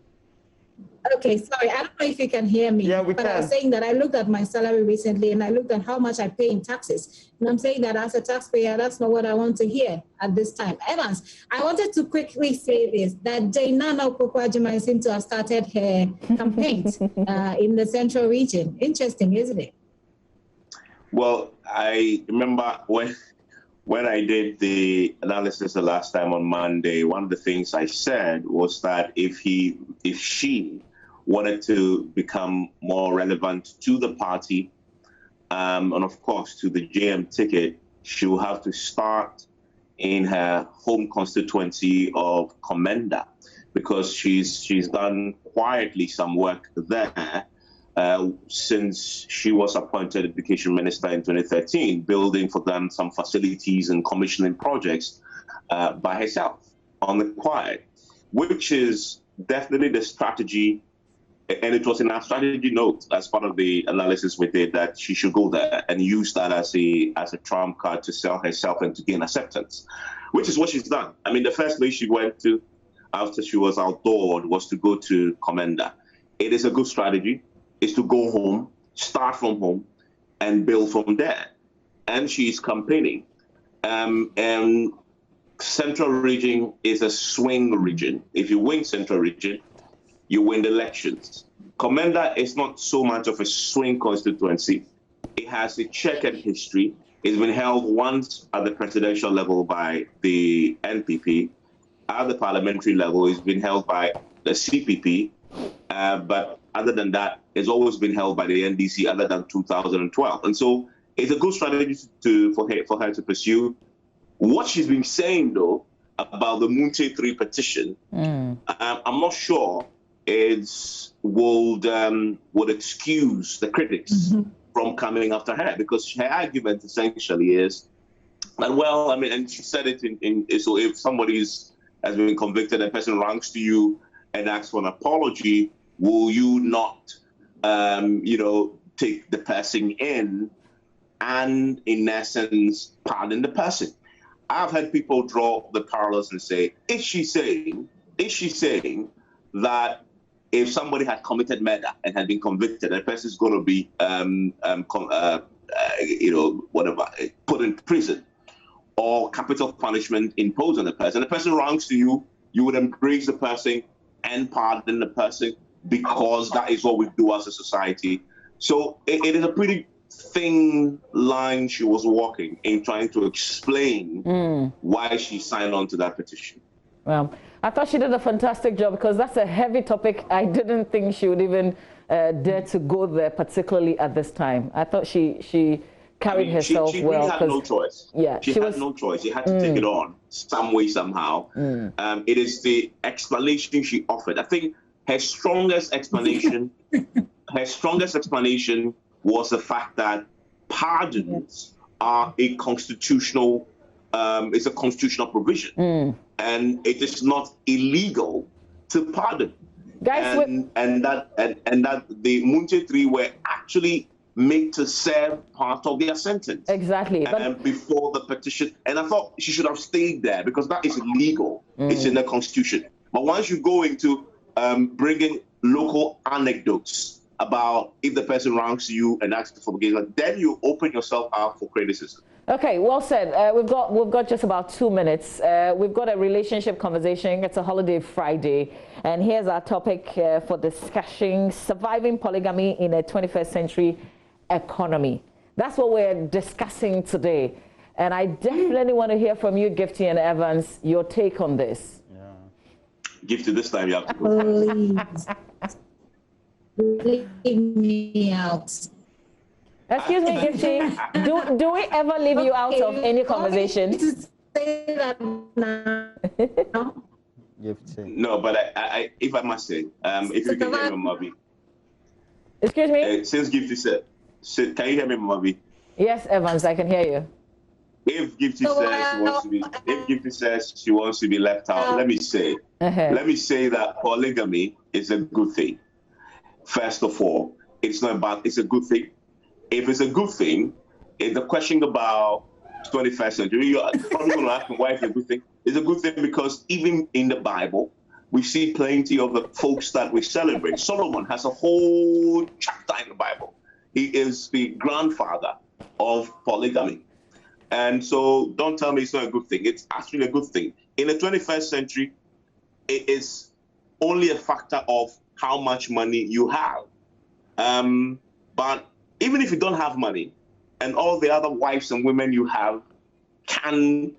Okay, sorry, I don't know if you can hear me. Yeah, we can. I was saying that I looked at my salary recently and I looked at how much I pay in taxes. And I'm saying that as a taxpayer, that's not what I want to hear at this time. Evans, I wanted to quickly say this, that Jainana Opoku-Agyeman seems to have started her campaigns in the central region. Interesting, isn't it? Well, I remember when I did the analysis the last time on Monday, one of the things I said was that if she wanted to become more relevant to the party, and of course to the JM ticket, she will have to start in her home constituency of Komenda, because she's done quietly some work there since she was appointed education minister in 2013, building for them some facilities and commissioning projects by herself on the quiet, which is definitely the strategy. And it was in our strategy note as part of the analysis we did that she should go there and use that as a trump card to sell herself and to gain acceptance, which is what she's done. I mean, the first place she went to after she was outdoored was to go to Komenda. It is a good strategy. Is to go home, start from home, and build from there. And she's campaigning. And Central Region is a swing region. If you win Central Region, you win the elections. Komenda is not so much of a swing constituency. It has a checkered history. It's been held once at the presidential level by the NPP. At the parliamentary level, it's been held by the CPP. But other than that, it's always been held by the NDC other than 2012. And so it's a good strategy for her to pursue. What she's been saying, though, about the Munte 3 petition, I'm not sure would excuse the critics from coming after her, because her argument essentially is that, well, I mean, and she said it so if somebody has been convicted, a person ranks to you and asks for an apology, will you not, take the person in and, in essence, pardon the person? I've had people draw the parallels and say, is she saying that if somebody had committed murder and had been convicted, the person is going to be, put in prison or capital punishment imposed on the person wrongs to you, you would embrace the person and pardon the person because that is what we do as a society. So it is a pretty thin line she was walking in trying to explain why she signed on to that petition. Well, I thought she did a fantastic job, because that's a heavy topic. I didn't think she would even dare to go there, particularly at this time. I thought she carried herself she well. She had no choice. Yeah, she had no choice. She had to take it on some way, somehow. It is the explanation she offered. I think her strongest explanation, was the fact that pardons are a constitutional. It's a constitutional provision, and it is not illegal to pardon. Guys, and that the Munte 3 were actually made to serve part of their sentence. Exactly. Before the petition, and I thought she should have stayed there because that is illegal. It's in the Constitution. But once you go into bringing local anecdotes about if the person wrongs you and asks for forgiveness, then you open yourself up for criticism. Okay, well said. We've got just about 2 minutes. We've got a relationship conversation. It's a holiday Friday, and here's our topic for discussion: surviving polygamy in a 21st century economy. That's what we're discussing today, and I definitely want to hear from you, Gifty and Evans, your take on this. Gifty, this time you have to go. Please, leave me out. Excuse me, Gifty. Do we ever leave you out of any conversation? No, but I if I must say, if you can hear me, Mabi. Excuse me? Since Gifty said, can you hear me, Mabi? Yes, Evans, I can hear you. If Gifty says she wants to be left out, let me say that polygamy is a good thing. First of all, it's not about, it's a good thing. If it's a good thing, if the question about 21st century, you're probably going to ask me why it's a good thing. It's a good thing because even in the Bible, we see plenty of the folks that we celebrate. Solomon has a whole chapter in the Bible. He is the grandfather of polygamy. And so don't tell me it's not a good thing. It's actually a good thing. In the 21st century, it is only a factor of how much money you have. But even if you don't have money and all the other wives and women you have can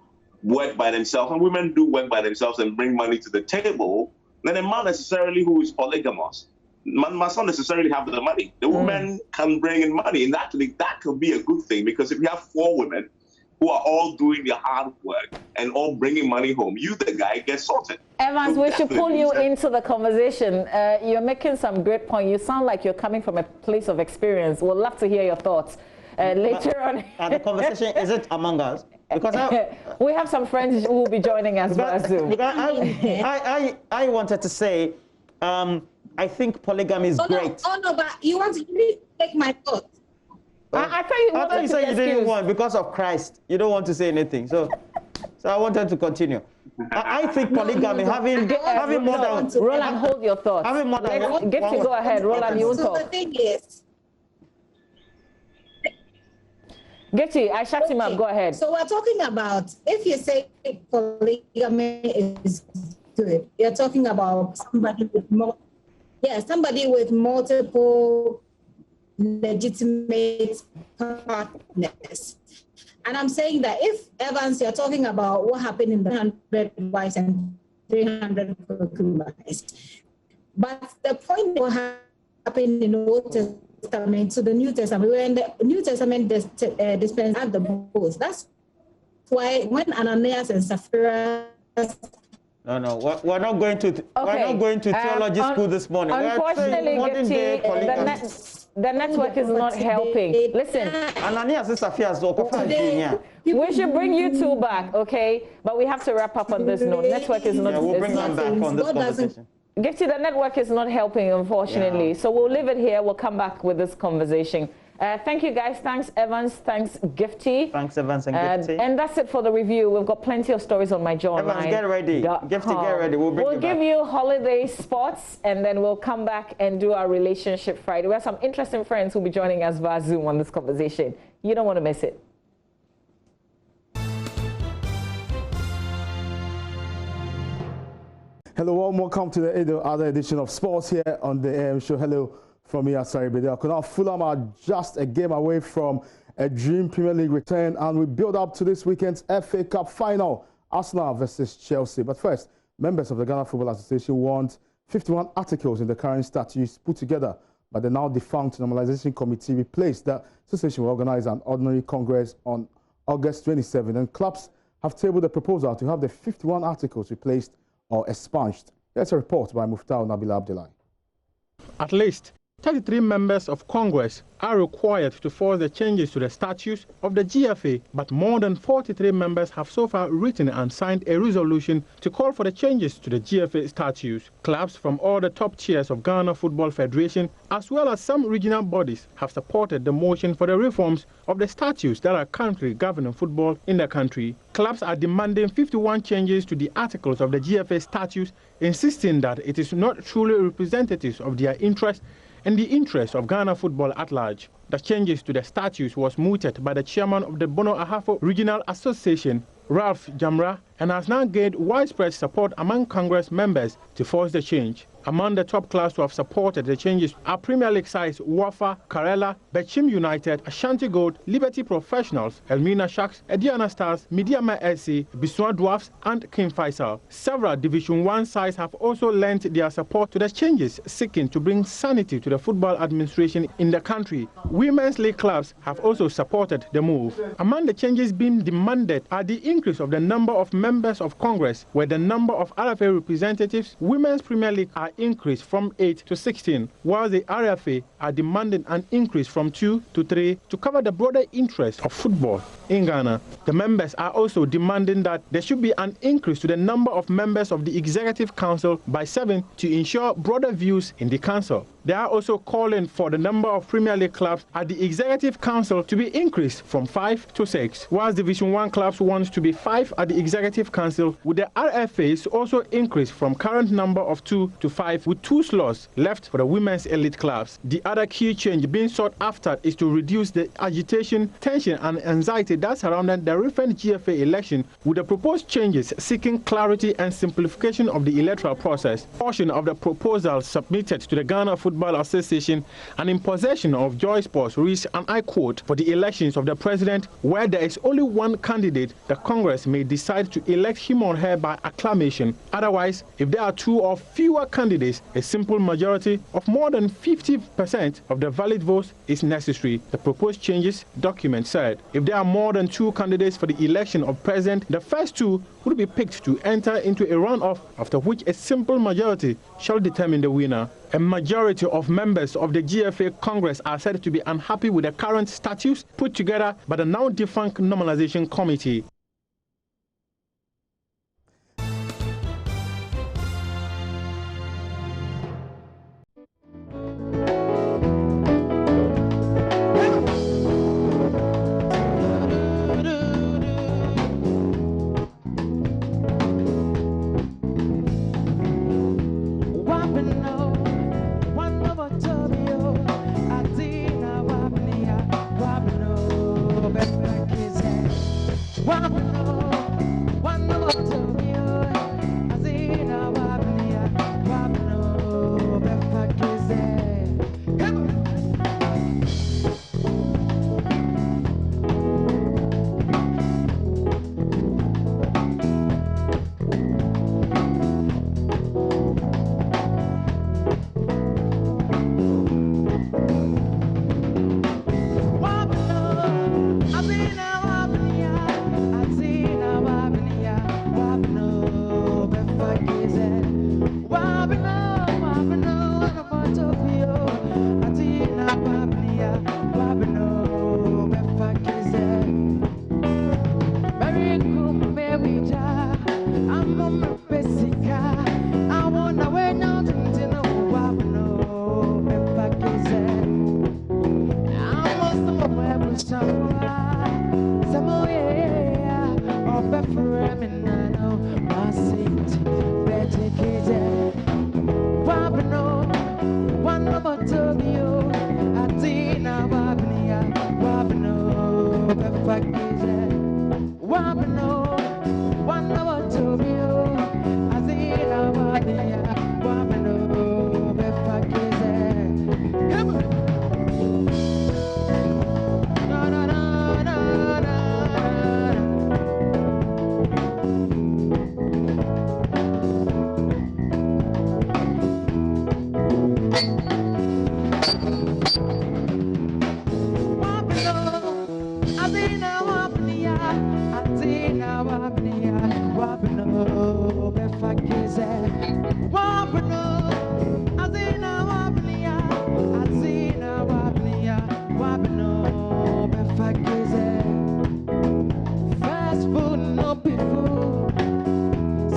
work by themselves, and women do work by themselves and bring money to the table, then a man necessarily who is polygamous must not necessarily have the money. The woman can bring in money, and actually that could be a good thing, because if you have 4 women who are all doing the hard work and all bringing money home, you, the guy, get sorted. Evans, we should pull you into the conversation. You're making some great point. You sound like you're coming from a place of experience. We'd love to hear your thoughts later on. And the conversation, is it among us? Because we have some friends who will be joining us via Zoom. I wanted to say, I think polygamy is great. No, but you want to really take my thoughts. I thought you said you didn't want, because of Christ, you don't want to say anything. So I wanted to continue. I think polygamy, having more than... Roland, hold your thoughts. Having more than... Get to go ahead. Roland, you will talk. So the thing is... Getty, I shut him up. Go ahead. So we're talking about, if you say polygamy is good, you're talking about somebody with multiple legitimate partners. And I'm saying that if, Evans, you're talking about what happened in the 100 wives and 300 concubines, but the point of what happened in the Old Testament to the New Testament, when the New Testament dispense at the both. That's why when Ananias and Sapphira. No, we're not going to theology school this morning. Unfortunately, the network is not helping. Listen, Ananias and Sapphira. We should bring you two back, okay? But we have to wrap up on this note. Network is not. Yeah, we'll bring them back on this conversation. Gifty, the network is not helping, unfortunately. Yeah. So we'll leave it here. We'll come back with this conversation. Thank you, guys. Thanks, Evans. Thanks, Gifty. Thanks, Evans and Gifty. And that's it for the review. We've got plenty of stories on MyJoyOnline. Evans, get ready. Gifty, get ready. We'll give you holiday spots, and then we'll come back and do our Relationship Friday. We have some interesting friends who'll be joining us via Zoom on this conversation. You don't want to miss it. Hello, welcome to the other edition of Sports here on the AM show. Hello from me, Asari Bedell. Fulham are just a game away from a dream Premier League return, and we build up to this weekend's FA Cup final, Arsenal versus Chelsea. But first, members of the Ghana Football Association want 51 articles in the current statutes put together by the now defunct Normalization Committee replaced. The association will organize an ordinary congress on August 27, and clubs have tabled a proposal to have the 51 articles replaced or expunged. Here's a report by Muftau Nabila Abdullahi. At least 33 members of Congress are required to force the changes to the statutes of the GFA, but more than 43 members have so far written and signed a resolution to call for the changes to the GFA statutes. Clubs from all the top tiers of Ghana Football Federation, as well as some regional bodies, have supported the motion for the reforms of the statutes that are currently governing football in the country. Clubs are demanding 51 changes to the articles of the GFA statutes, insisting that it is not truly representative of their interests and the interests of Ghana football at large. The changes to the statutes was mooted by the chairman of the Bono Ahafo Regional Association, Ralph Jamra, and has now gained widespread support among Congress members to force the change. Among the top clubs who have supported the changes are Premier League sides Wafa, Karela, Bechim United, Ashanti Gold, Liberty Professionals, Elmina Sharks, Ediana Stars, Midiama SC, Biswa Dwarfs, and King Faisal. Several Division 1 sides have also lent their support to the changes, seeking to bring sanity to the football administration in the country. Women's league clubs have also supported the move. Among the changes being demanded are the increase of the number of members of Congress, where the number of RFA representatives, Women's Premier League are increased from 8 to 16, while the RFA are demanding an increase from 2 to 3 to cover the broader interests of football in Ghana. The members are also demanding that there should be an increase to the number of members of the Executive Council by 7 to ensure broader views in the Council. They are also calling for the number of Premier League clubs at the Executive Council to be increased from 5 to 6, whilst Division 1 clubs want to be 5 at the Executive Council, with the RFAs also increased from current number of 2 to 5, with 2 slots left for the women's elite clubs. The other key change being sought after is to reduce the agitation, tension and anxiety that surrounded the recent GFA election, with the proposed changes seeking clarity and simplification of the electoral process. Portion of the proposal submitted to the Ghana Football Association and in possession of Joy Sports reads, and I quote, "For the elections of the president, where there is only one candidate, the Congress may decide to elect him or her by acclamation. Otherwise, if there are 2 or fewer candidates, a simple majority of more than 50% of the valid votes is necessary." The proposed changes document said, if there are more than 2 candidates for the election of president, the first 2 would be picked to enter into a runoff, after which a simple majority shall determine the winner. A majority of members of the GFA Congress are said to be unhappy with the current statutes put together by the now defunct Normalization Committee.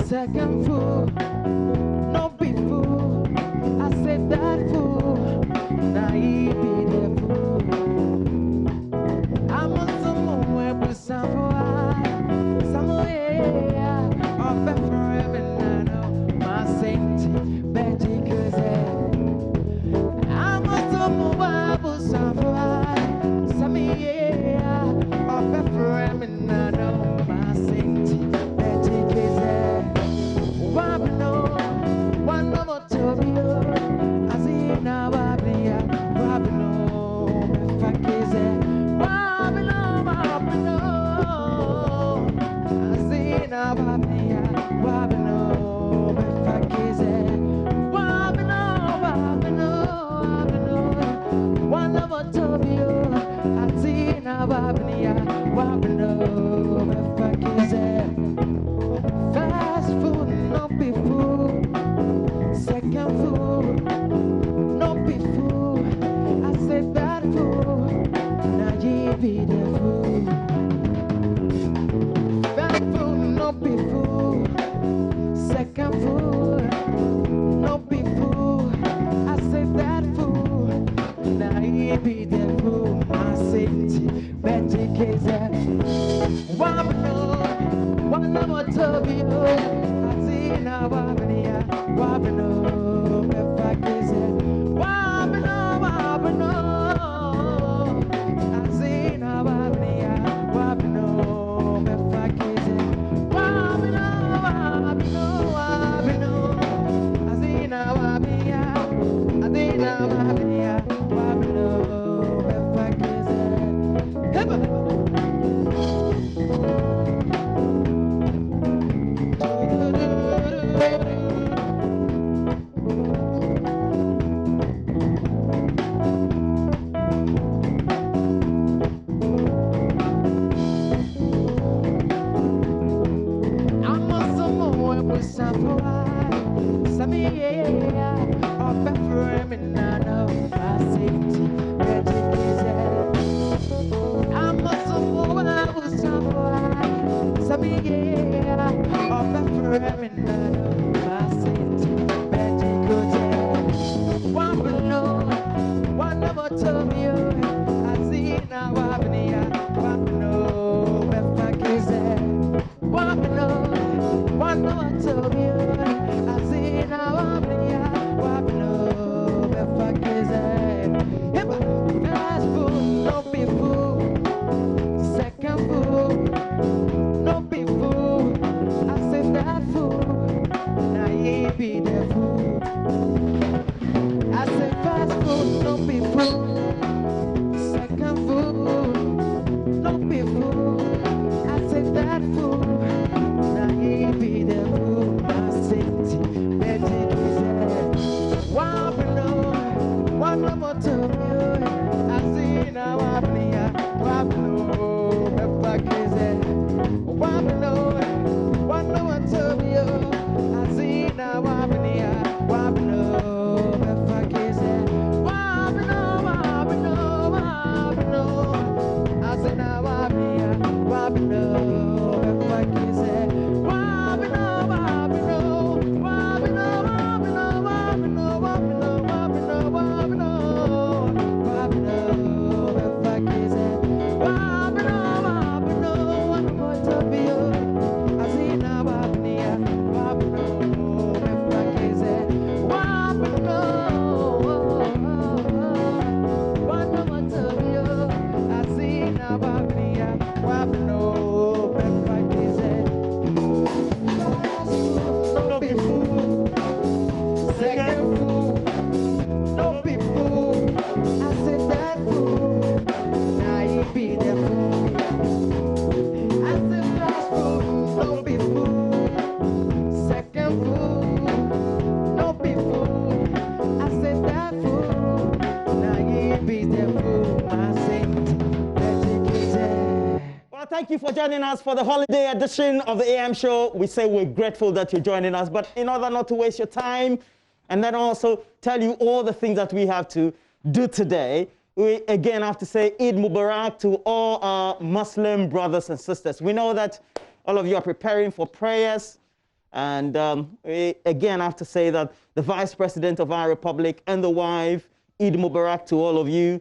Second fool, no be fool. I said that fool, now he be the fool. I'm on some way with somewhere, off and forever, and I know my saint, Betty, cause I'm on some way with somewhere, off and forever, and I know my saint, Betty, cause one more to be I see now Babia, Babino, Fakize, Babino, I see now Babia, Babino, Fakize, Babino, one more to be I see now Babia, Babino, Fakize. Fast food, no be food. Second food, no be food. I said that food, now you be the food. Fast food, no be food. Second food, no be food. I said that food, now you be the food. I said, Betty Kaiser, one more to be I see now Babia, Babino, Befakize, Babino, I see now Babia, Babino, Befakize, Babino, I see now Babia, I see now Babia, Babino, Befakize. Babia. Well, thank you for joining us for the holiday edition of the AM show. We say we're grateful that you're joining us, but in order not to waste your time and then also tell you all the things that we have to do today, we again have to say Eid Mubarak to all our Muslim brothers and sisters. We know that all of you are preparing for prayers, and we again have to say that the Vice President of our Republic and the wife, Eid Mubarak to all of you.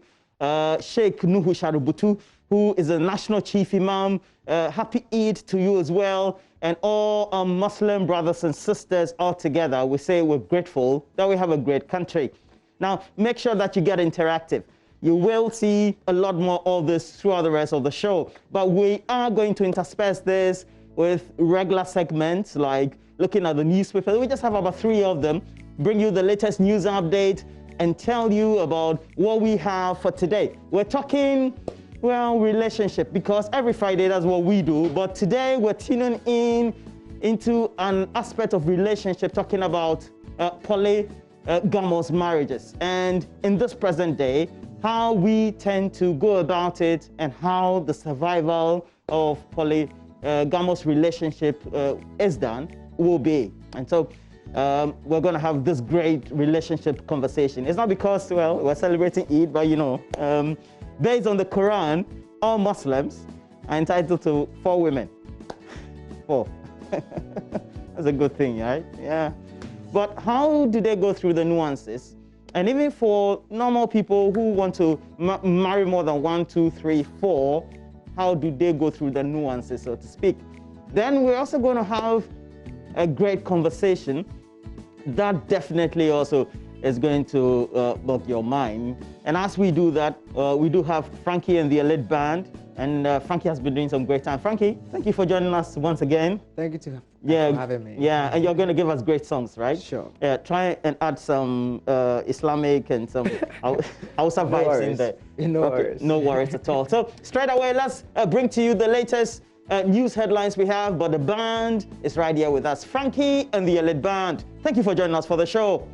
Sheikh Nuhu Sharubutu, who is a National Chief Imam, happy Eid to you as well, and all our Muslim brothers and sisters all together. We say we're grateful that we have a great country. Now, make sure that you get interactive. You will see a lot more of this throughout the rest of the show, but we are going to intersperse this with regular segments like looking at the newspaper. We just have about 3 of them, bring you the latest news update, and tell you about what we have for today. We're talking, well, relationship, because every Friday that's what we do, but today we're tuning in into an aspect of relationship, talking about polygamous marriages, and in this present day, how we tend to go about it and how the survival of polygamous relationship is done will be. And so we're going to have this great relationship conversation. It's not because, well, we're celebrating Eid, but you know, based on the Quran, all Muslims are entitled to 4 women. 4. That's a good thing, right? Yeah. But how do they go through the nuances? And even for normal people who want to marry more than 1, 2, 3, 4, how do they go through the nuances, so to speak? Then we're also going to have a great conversation that definitely also is going to bog your mind. And as we do that, we do have Frankie and the Elite Band, and Frankie has been doing some great time. Frankie, thank you for joining us once again. Thank you for having me. Yeah, and you're going to give us great songs, right? Sure. Yeah, try and add some Islamic and some Hausa vibes in there. No worries. No worries at all. So straight away, let's bring to you the latest news headlines we have, but the band is right here with us. Frankie and the Elite Band. Thank you for joining us for the show.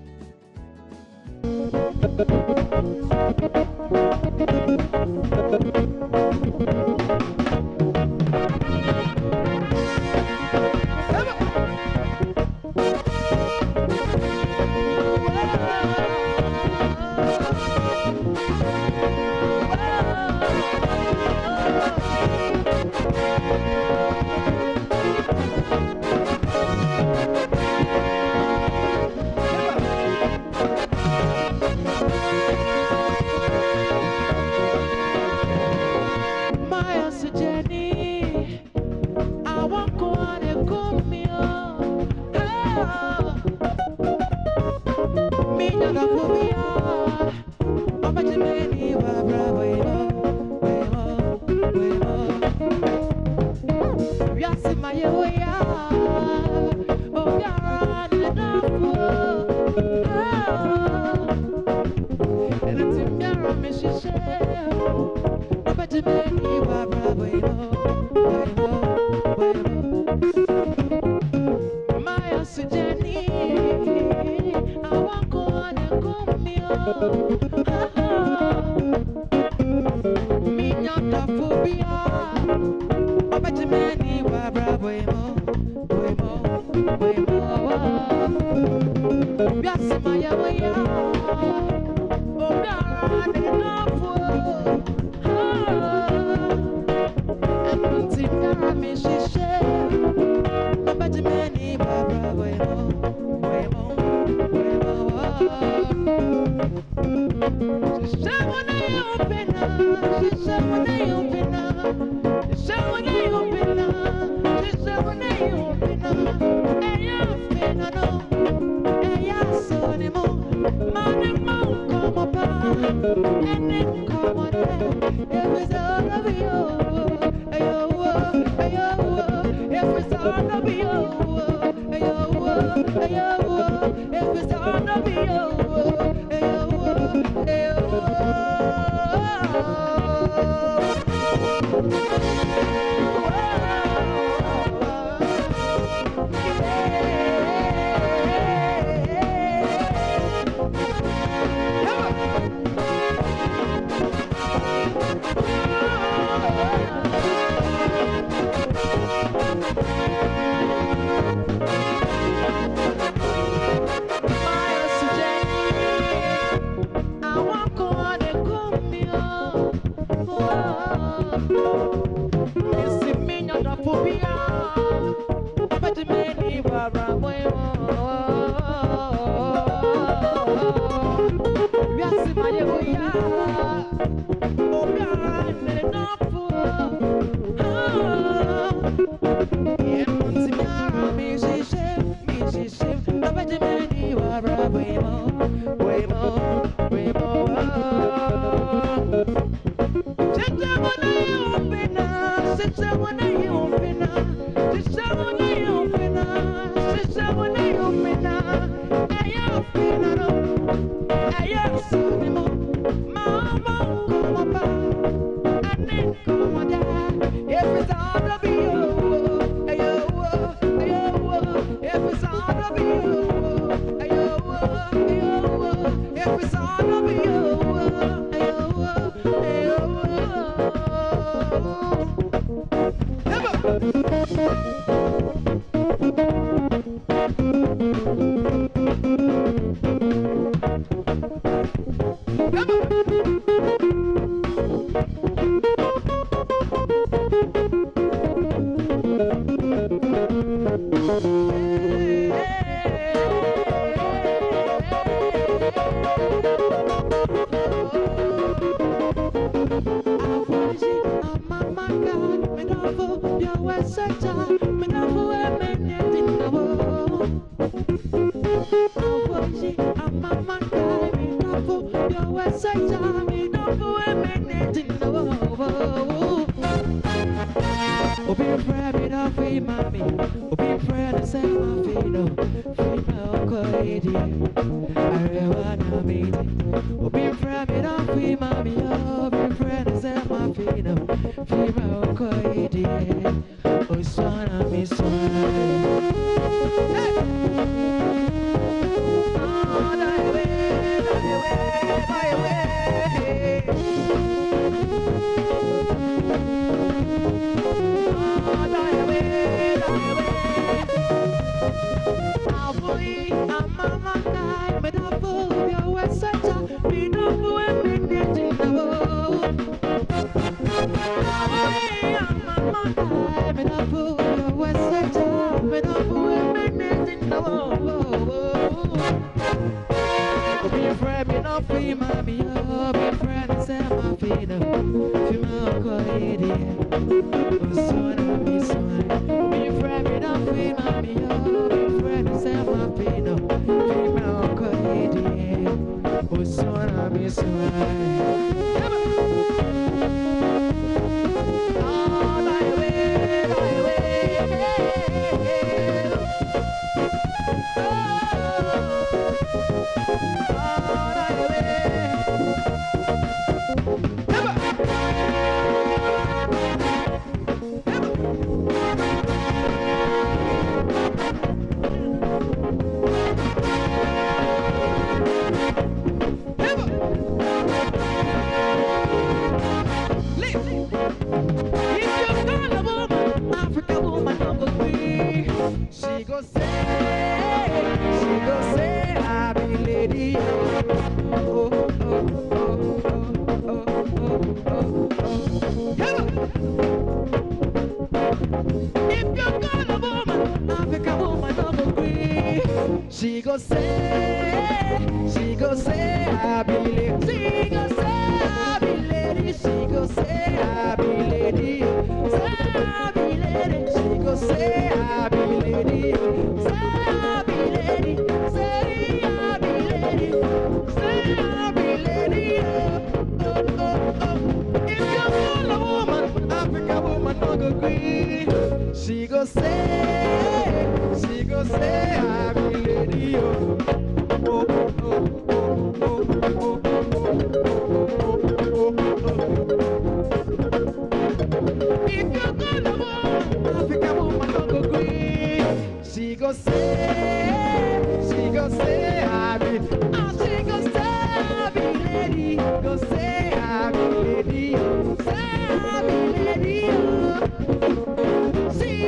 See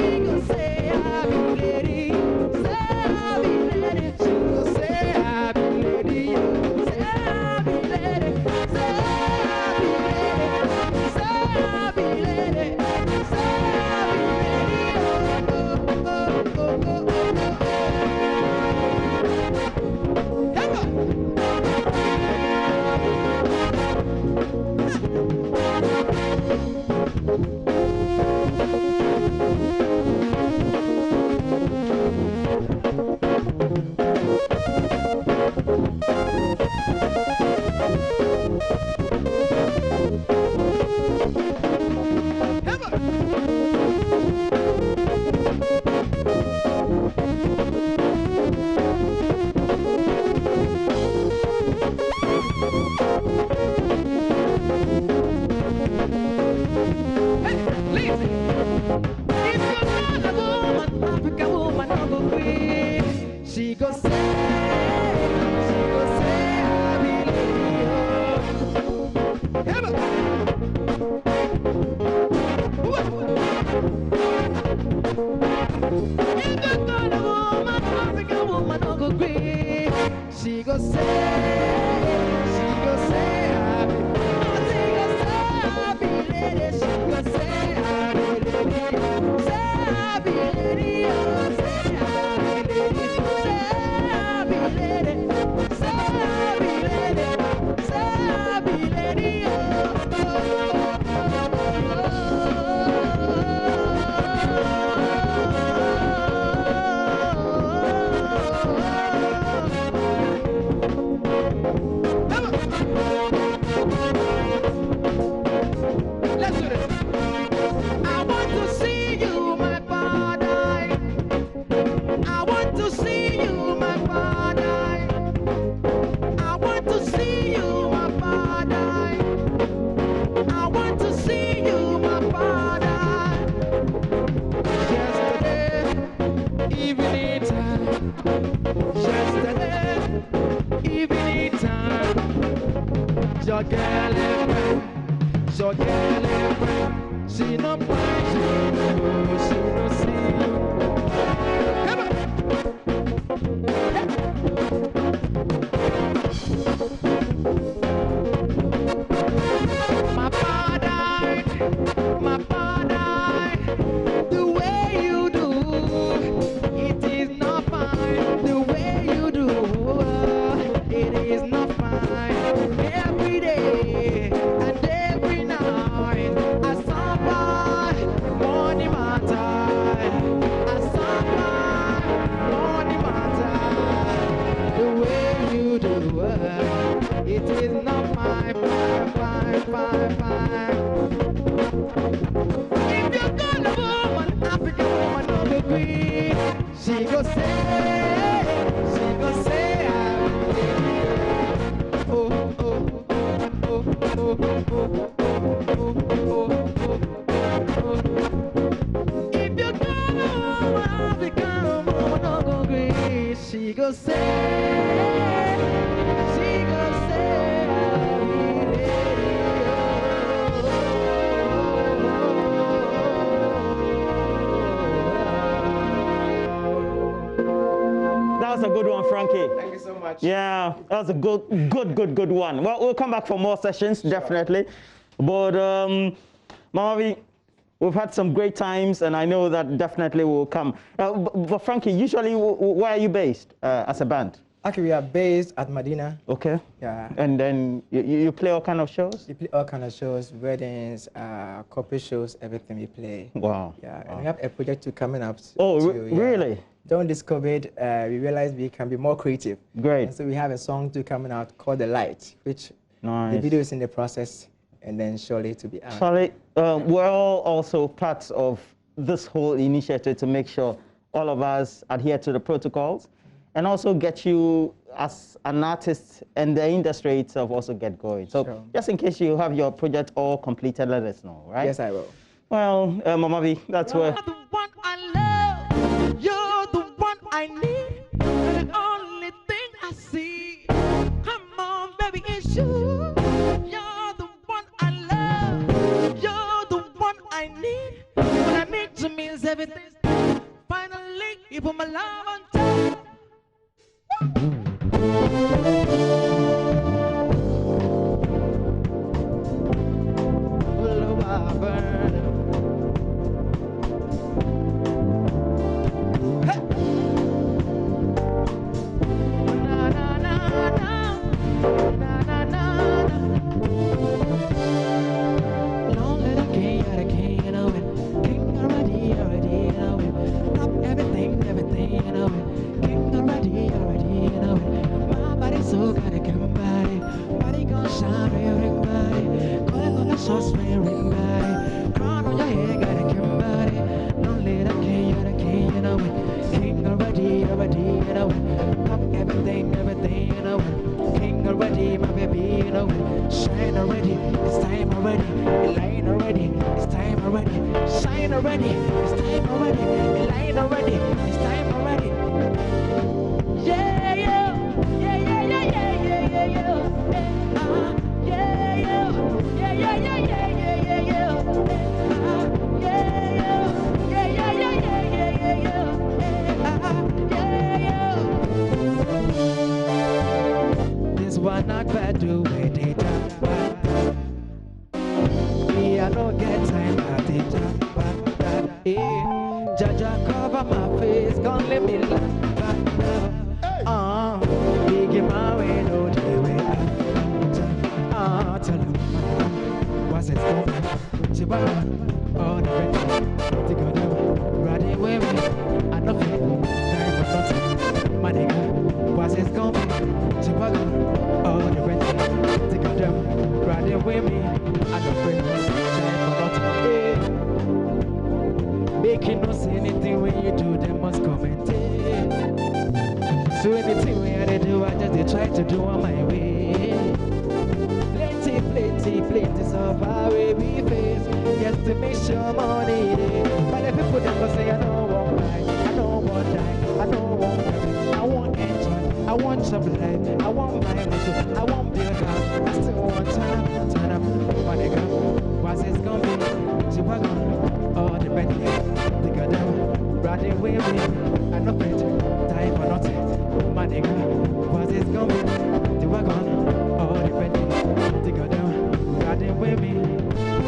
go say, she go say, happy lady. She go say, happy lady. Say happy lady, oh, say happy lady. Say happy lady. Say happy lady. Say happy lady, oh. Let's do this. I want to see you, my paradise. I want to see you, my paradise. I want to see you, my paradise. I want to see you, my paradise. Yesterday, evening time. Yesterday, evening time. Your girl is right. Your girl is right. She no mind you. She no see you. Come on. My paradise, the way you do, it is not fine. The way you do, it is not fine. Every day and every night, I suffer money matter. I suffer money matter. The way you do, it is not fine, fine, fine, fine. If you're gonna woman, African woman, don't agree. She go say, oh, oh, oh, oh, oh, oh, oh, oh. If you're gonna woman, African woman, don't agree. She go say, That was a good one, Frankie. Thank you so much. Yeah, that was a good one. Well, we'll come back for more sessions, definitely. But, Mamavi, we've had some great times, and I know that definitely will come. But Frankie, usually, where are you based as a band? Okay, we are based at Medina. Okay. Yeah. And then you play all kind of shows? We play all kind of shows, weddings, corporate shows, everything we play. Wow. Yeah, and we have a project coming up. Really? During this COVID, we realized we can be more creative. Great. And so we have a song coming out called The Light, which nice. The video is in the process, and then surely to be out. Charlie, we're all also parts of this whole initiative to make sure all of us adhere to the protocols and also get you as an artist and the industry itself also get going. So just in case you have your project all completed, let us know, right? Yes, I will. Well, Mamavi, that's where... You're the one I love. You're the one I need. You're the only thing I see. Come on, baby, it's you. You're the one I love. You're the one I need. What I need to me is everything. Finally, you put my love on top. Just cover my face, can't let me lie. Big my way, no day way. Tell him what's it for? Chiba, oh, the red, take a down, riding with me. I know it, time for nothing. My nigga, what's it gonna be? Chiba, oh, the red, take a down, riding with me. I know it, time for nothing. Making no say anything when you do, they must comment. So anything when I do, I just try to do on my way. Plenty so far away we face. Yes, to make sure money there. But if people them go say I don't want life, I don't want die, I don't want heaven, I want enjoy, I want some life, I want my life, I want build up, I still want turn up, my nigga, what's it gonna be? G-Wagon, oh the Bentley, take a down, riding with me, I know it, die for nothing, my nigga, what's it gonna be? G-Wagon, oh the Bentley, take a down, riding with me. The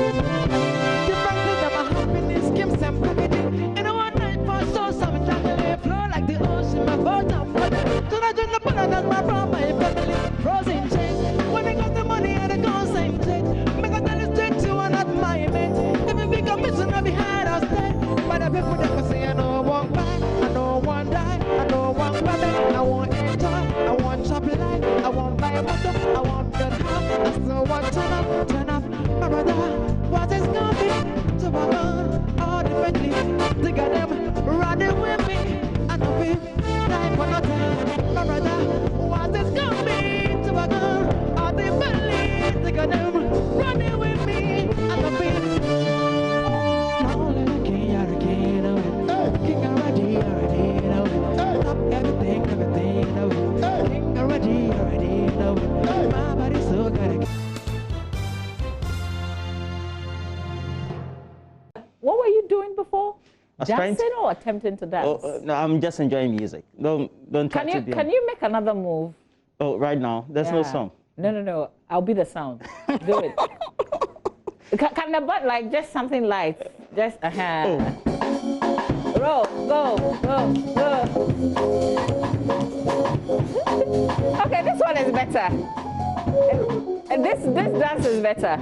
fact that my happiness keeps on packing. In a one night for so some chocolate flow like the ocean, my boat I'm flooded. So I drink the banana, my bro, my family, frozen change. When I got the money and I go same change. Make a tell you straight to one at my mate. If you become missing, I'll be hard or stay. But the people that can say I don't want back, I don't want die, I don't want back, I want enjoy, I want chop life, I want buy a motor, I want good house, I still want turn up, my brother, what is gonna be? To walk on, all the friendly, they got them running with me, I know we die for nothing, my brother, what is gonna be? To walk on, all the friendly, they got them running with me, I know we. King already, know it. Stop everything, know it. King already, know it. My body's so good. What were you doing before? I was Dancing or attempting to dance? No, I'm just enjoying music. Don't try to be. Can you make another move? Oh, right now there's no song. No. I'll be the sound. Do it. Can the butt like just something light? Just a hand. Roll, go. Okay, this one is better. And this dance is better.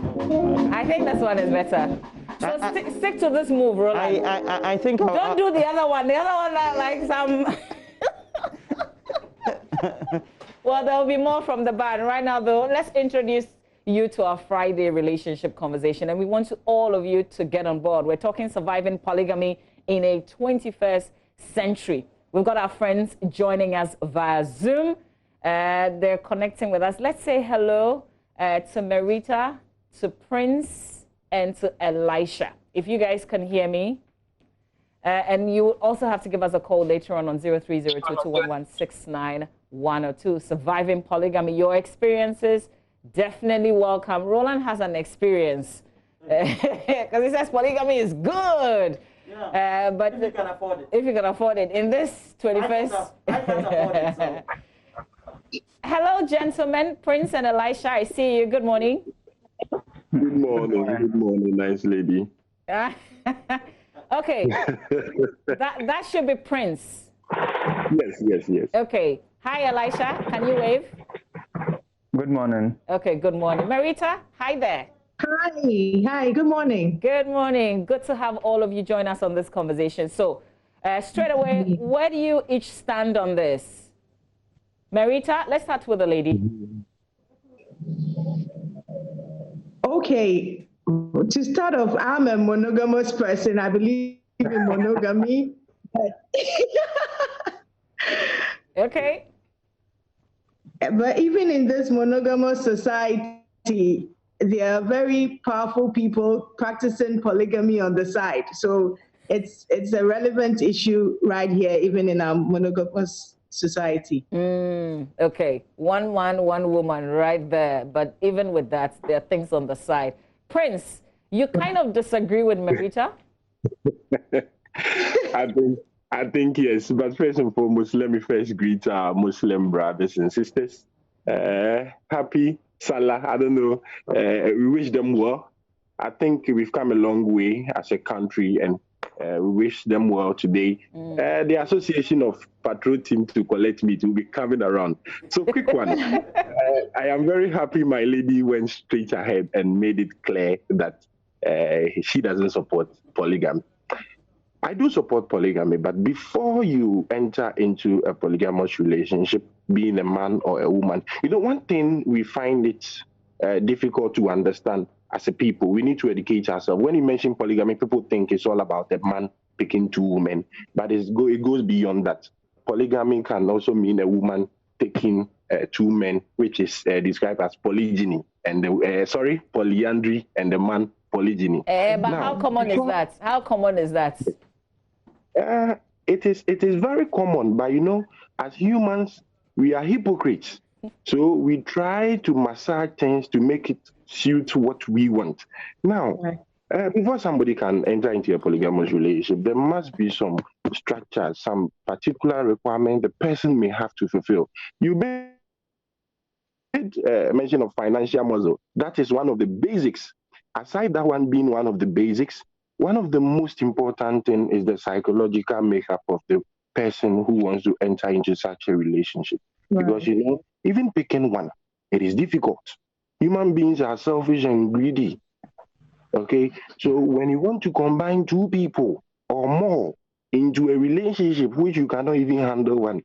I think this one is better. So stick to this move, Roland. I think don't do the other one. The other one like some. Well, there'll be more from the band. Right now, though, let's introduce you to our Friday relationship conversation, and we want all of you to get on board. We're talking surviving polygamy in a 21st century. We've got our friends joining us via Zoom. They're connecting with us. Let's say hello to Merita, to Prince, and to Elisha. If you guys can hear me. And you also have to give us a call later on 0302-211-69102. Surviving polygamy, your experiences, definitely welcome. Roland has an experience because he says polygamy is good. Yeah. But if you can afford it. If you can afford it. In this 21st... I can't afford it, so. Hello, gentlemen. Prince and Elisha, I see you. Good morning. Good morning, nice lady. Okay, that should be Prince. Yes. Okay. Hi, Elisha. Can you wave? Good morning. Okay, good morning. Marita, hi there. Hi, good morning. Good morning. Good to have all of you join us on this conversation. So, straight away, where do you each stand on this? Marita, let's start with the lady. Okay. To start off, I'm a monogamous person. I believe in monogamy. Okay. But even in this monogamous society, there are very powerful people practicing polygamy on the side. So it's a relevant issue right here, even in our monogamous society. Okay. One man, one woman right there. But even with that, there are things on the side. Prince, you kind of disagree with Merita? I think yes, but first and foremost, let me first greet our Muslim brothers and sisters. Happy Salah, I don't know. We wish them well. I think we've come a long way as a country, and We wish them well today. The Association of Patrol Team to collect meat will be coming around. So quick one. I am very happy my lady went straight ahead and made it clear that she doesn't support polygamy. I do support polygamy, but before you enter into a polygamous relationship, being a man or a woman, one thing we find it difficult to understand as a people, we need to educate ourselves. When you mention polygamy, people think it's all about a man picking two women, but it goes beyond that. Polygamy can also mean a woman taking two men, which is described as polygyny, and polyandry, and the man polygyny. But now, how common is that? How common is that? It is very common, but as humans, we are hypocrites. So we try to massage things to make it suit what we want. Now, before somebody can enter into a polygamous relationship, there must be some structure, some particular requirement the person may have to fulfill. You made mention of financial muscle. That is one of the basics. Aside that one being one of the basics, one of the most important things is the psychological makeup of the person who wants to enter into such a relationship. Right. Because, even picking one, it is difficult. Human beings are selfish and greedy. Okay? So when you want to combine two people or more into a relationship which you cannot even handle one,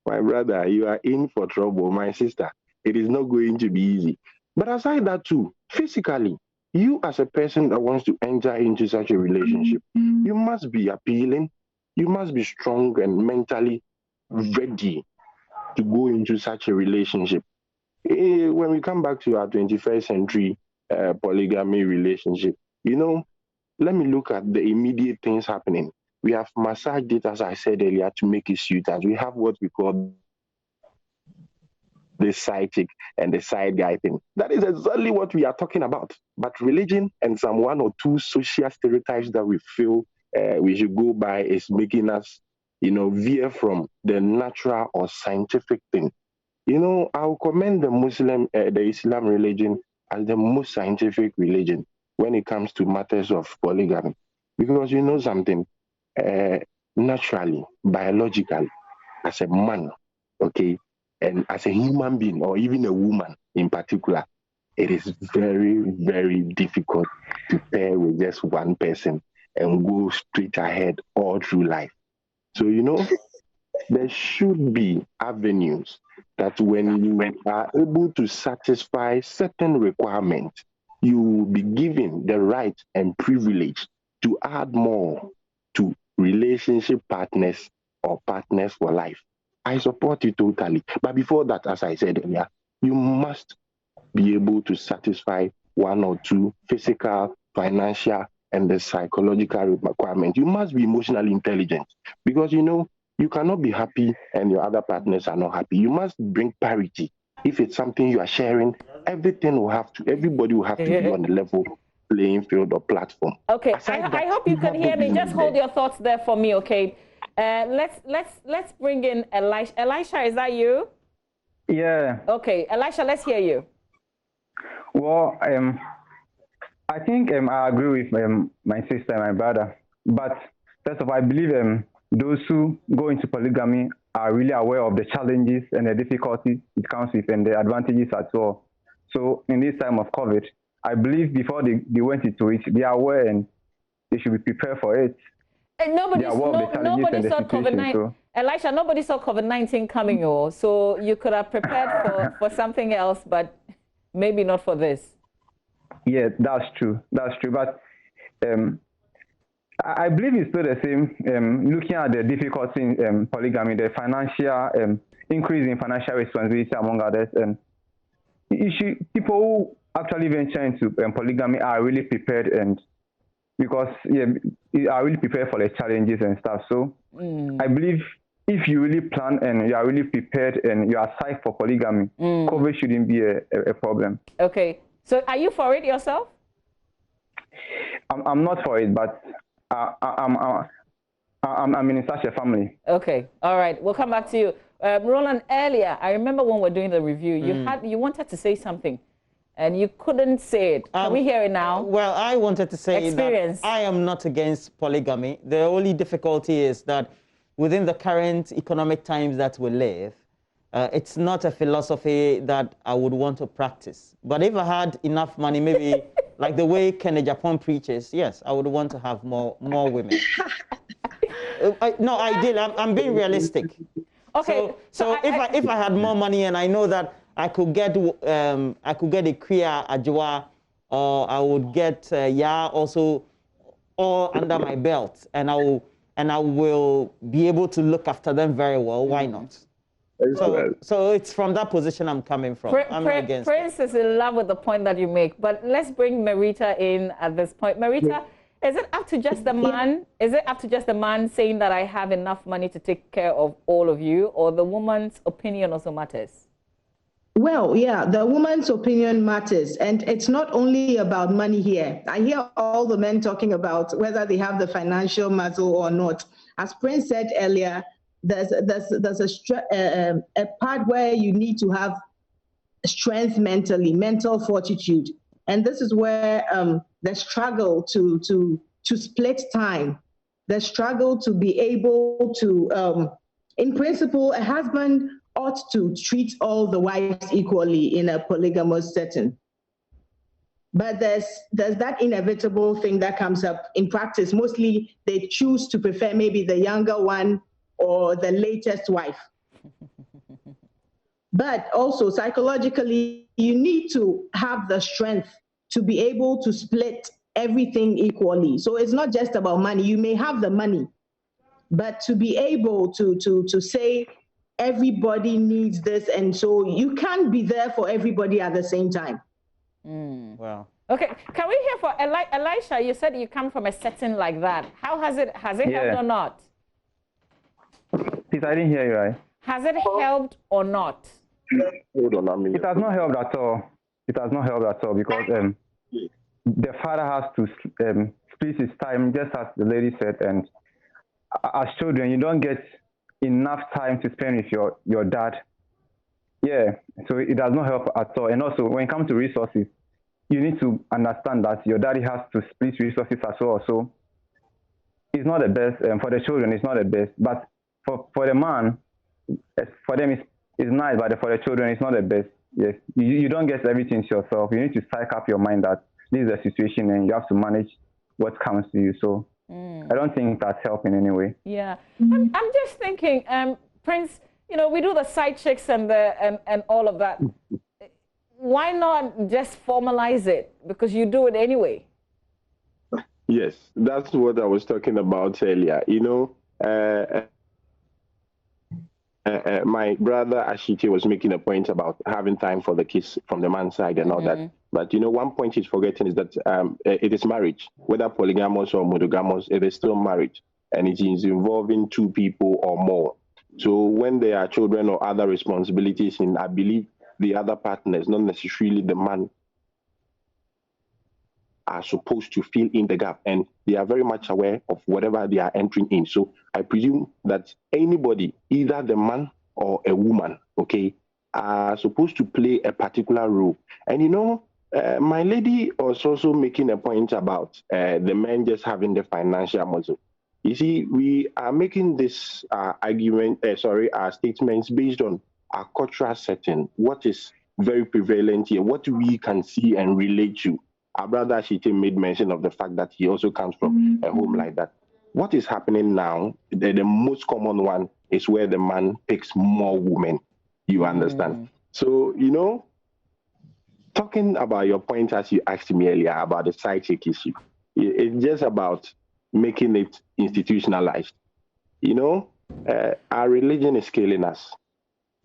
my brother, you are in for trouble. My sister, it is not going to be easy. But aside that too, physically, you as a person that wants to enter into such a relationship, you must be appealing, you must be strong and mentally ready to go into such a relationship. When we come back to our 21st century polygamy relationship, let me look at the immediate things happening. We have massaged it, as I said earlier, to make it suit us. We have what we call the side chick and the side guy thing. That is exactly what we are talking about. But religion and some one or two social stereotypes that we feel we should go by is making us, veer from the natural or scientific thing. I'll commend the Islam religion as the most scientific religion when it comes to matters of polygamy. Because something, naturally, biologically, as a man, okay, and as a human being, or even a woman in particular, it is very, very difficult to pair with just one person and go straight ahead all through life. So, there should be avenues that when you are able to satisfy certain requirements, you will be given the right and privilege to add more to relationship partners or partners for life. I support you totally. But before that, as I said earlier, you must be able to satisfy one or two physical, financial, and the psychological requirements. You must be emotionally intelligent because, you cannot be happy and your other partners are not happy. You must bring parity. If it's something you are sharing, everybody will have to be on the level playing field or platform. Okay, I hope you can hear me. Just hold your thoughts there for me, okay? Let's bring in Elisha. Elisha, is that you? Yeah. Okay, Elisha, let's hear you. Well, I think I agree with my sister and my brother. But first of all, I believe those who go into polygamy are really aware of the challenges and the difficulties it comes with and the advantages as well. So in this time of COVID, I believe before they went into it, they are aware and they should be prepared for it. And nobody saw COVID-19. So. Elisha, nobody saw COVID-19 coming, so you could have prepared for something else, but maybe not for this. Yeah, that's true. That's true. But I believe it's still the same. Looking at the difficulty in polygamy, the financial increase in financial responsibility among others, people who actually venture into polygamy are really prepared and because are really prepared for the challenges and stuff. So I believe if you really plan and you are really prepared and you are psyched for polygamy, COVID shouldn't be a problem. Okay. So are you for it yourself? I'm not for it, but I'm in such a family. Okay. All right. We'll come back to you. Roland, earlier, I remember when we were doing the review, you wanted to say something and you couldn't say it. Can we hear it now? Well, I wanted to say that I am not against polygamy. The only difficulty is that within the current economic times that we live, it's not a philosophy that I would want to practice. But if I had enough money, maybe like the way Kennedy Japan preaches, yes, I would want to have more women. No, ideally, I'm being realistic. Okay. So if I had more money and I know that I could get a Kriya Ajwa, or I would get Ya also all under my belt, and I will be able to look after them very well. Why not? So it's from that position I'm coming from. I'm not against Prince is in love with the point that you make, but let's bring Marita in at this point. Marita, is it up to just the man? Is it up to just the man saying that I have enough money to take care of all of you, or the woman's opinion also matters? Well, yeah, the woman's opinion matters. And it's not only about money here. I hear all the men talking about whether they have the financial muscle or not. As Prince said earlier, there's a part where you need to have strength mentally, mental fortitude. And this is where the struggle to split time, the struggle to be able to, in principle, a husband ought to treat all the wives equally in a polygamous setting. But there's that inevitable thing that comes up in practice. Mostly they choose to prefer maybe the younger one or the latest wife. But also psychologically, you need to have the strength to be able to split everything equally. So it's not just about money. You may have the money, but to be able to say everybody needs this, and so you can't be there for everybody at the same time. Wow. Okay, can we hear for Elisha? You said you come from a setting like that. How has it helped or not? Please, I didn't hear you right. Has it helped or not? Hold on, it has not helped at all. It has not helped at all because the father has to split his time, just as the lady said, and as children, you don't get enough time to spend with your dad. Yeah, so it does not help at all. And also, when it comes to resources, you need to understand that your daddy has to split resources as well. So it's not the best. For the children, it's not the best. But for the man, for them, it's nice. But for the children, it's not the best. Yes, you don't get everything to yourself. You need to psych up your mind that this is a situation and you have to manage what comes to you. So I don't think that's helping in any way. Yeah, I'm just thinking, Prince, you know, we do the side chicks and all of that. Why not just formalize it? Because you do it anyway. Yes, that's what I was talking about earlier. You know, my brother Ashiti was making a point about having time for the kids from the man's side and all that. But, you know, one point he's forgetting is that it is marriage. Whether polygamous or monogamous, it is still marriage. And it is involving two people or more. So when there are children or other responsibilities, in, I believe the other partners, not necessarily the man, are supposed to fill in the gap. And they are very much aware of whatever they are entering in. So I presume that anybody, either the man or a woman, okay, are supposed to play a particular role. And, you know, my lady was also making a point about the men just having the financial muscle. You see, we are making this statements based on our cultural setting, what is very prevalent here, what we can see and relate to. Our brother Ashite made mention of the fact that he also comes from a home like that. What is happening now, the most common one is where the man picks more women, you understand? So, you know, talking about your point as you asked me earlier about the side chick issue, it's just about making it institutionalized. You know, our religion is killing us.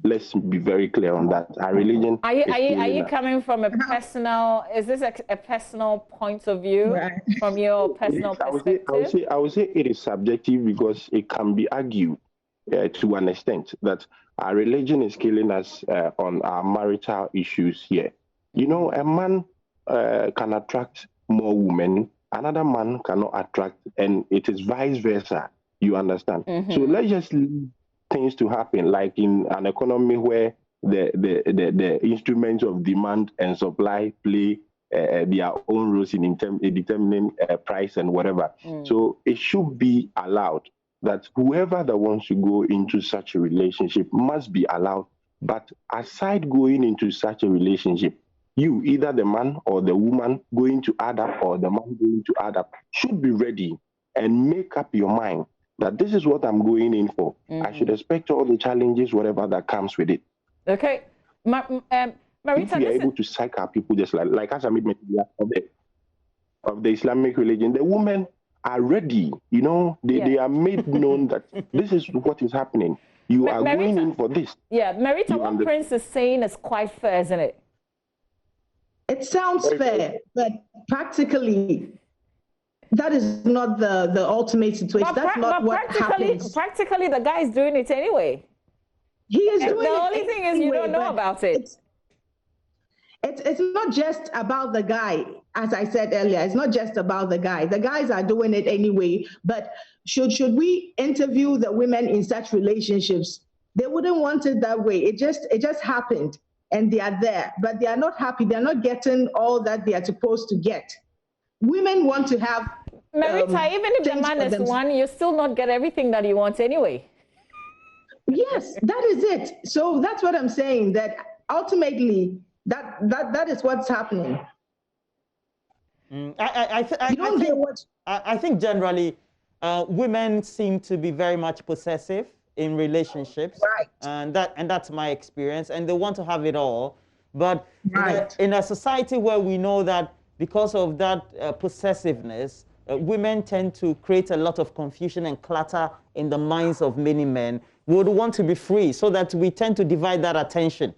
Let's be very clear on that. Our religion. Are you coming from a personal? Is this a personal point of view from your personal perspective? I would say it is subjective because it can be argued to an extent that our religion is killing us on our marital issues here. You know, a man can attract more women, another man cannot attract, and it is vice versa. You understand? So let's just leave things to happen, like in an economy where the instruments of demand and supply play their own roles in determining price and whatever. So it should be allowed that whoever that wants to go into such a relationship must be allowed. But aside going into such a relationship, you, either the man or the woman going to add up or the man going to add up, should be ready and make up your mind that this is what I'm going in for. I should expect all the challenges, whatever that comes with it. Okay. Marita, if we are able to psych our people just like as I made of the Islamic religion, the women are ready. You know, they are made known that this is what is happening. You are going in for this. Yeah, Marita, what Prince is saying is quite fair, isn't it? It sounds fair, but practically, that is not the ultimate situation. That's not what happens. Practically, the guy is doing it anyway. He is doing it. The only thing is you don't know about it. It's not just about the guy, as I said earlier. It's not just about the guy. The guys are doing it anyway. But should we interview the women in such relationships? They wouldn't want it that way. It just happened, and they are there, but they are not happy. They are not getting all that they are supposed to get. Women want to have. Marita, even if the man is one, you still not get everything that you want anyway. Yes, that is it. So that's what I'm saying. That ultimately, that is what's happening. I think generally, women seem to be very much possessive in relationships, right? And that's my experience. And they want to have it all, but in a society where we know that because of that possessiveness, women tend to create a lot of confusion and clutter in the minds of many men. We would want to be free, so that we tend to divide that attention.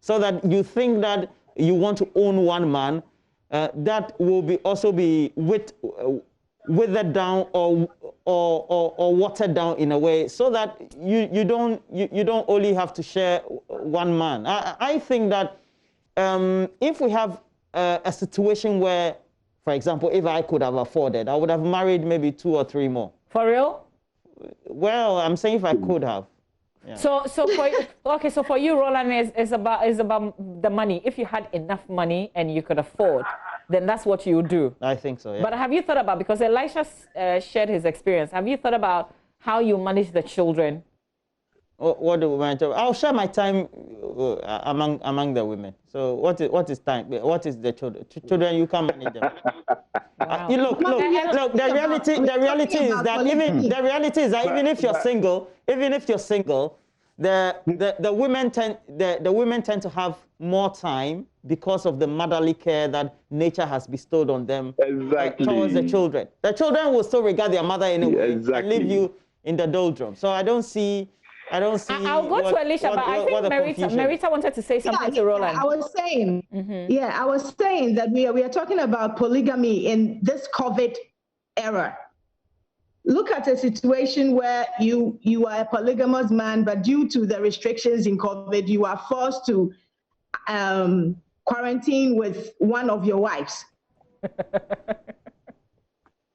So that you think that you want to own one man, that will also be withered down or watered down in a way, so that you don't only have to share one man. I think that if we have a situation where, for example, if I could have afforded, I would have married maybe 2 or 3 more. For real? Well, I'm saying if I could have. Yeah. So for you, Roland, is about the money. If you had enough money and you could afford, then that's what you would do. I think so, yeah. But have you thought about, because Elisha shared his experience, have you thought about how you manage the children? What do women do? I'll share my time among the women. So what is time? What is the children? Children, you can manage them. Wow. Look. The reality is that even if you're single, the women tend to have more time because of the motherly care that nature has bestowed on them. Exactly. Towards the children. The children will still regard their mother anyway. Exactly. And leave you in the doldrum. So I don't see. I'll go to Alicia, but I think Marita wanted to say something to Roland. I was saying, I was saying that we are talking about polygamy in this COVID era. Look at a situation where you are a polygamous man, but due to the restrictions in COVID, you are forced to quarantine with one of your wives.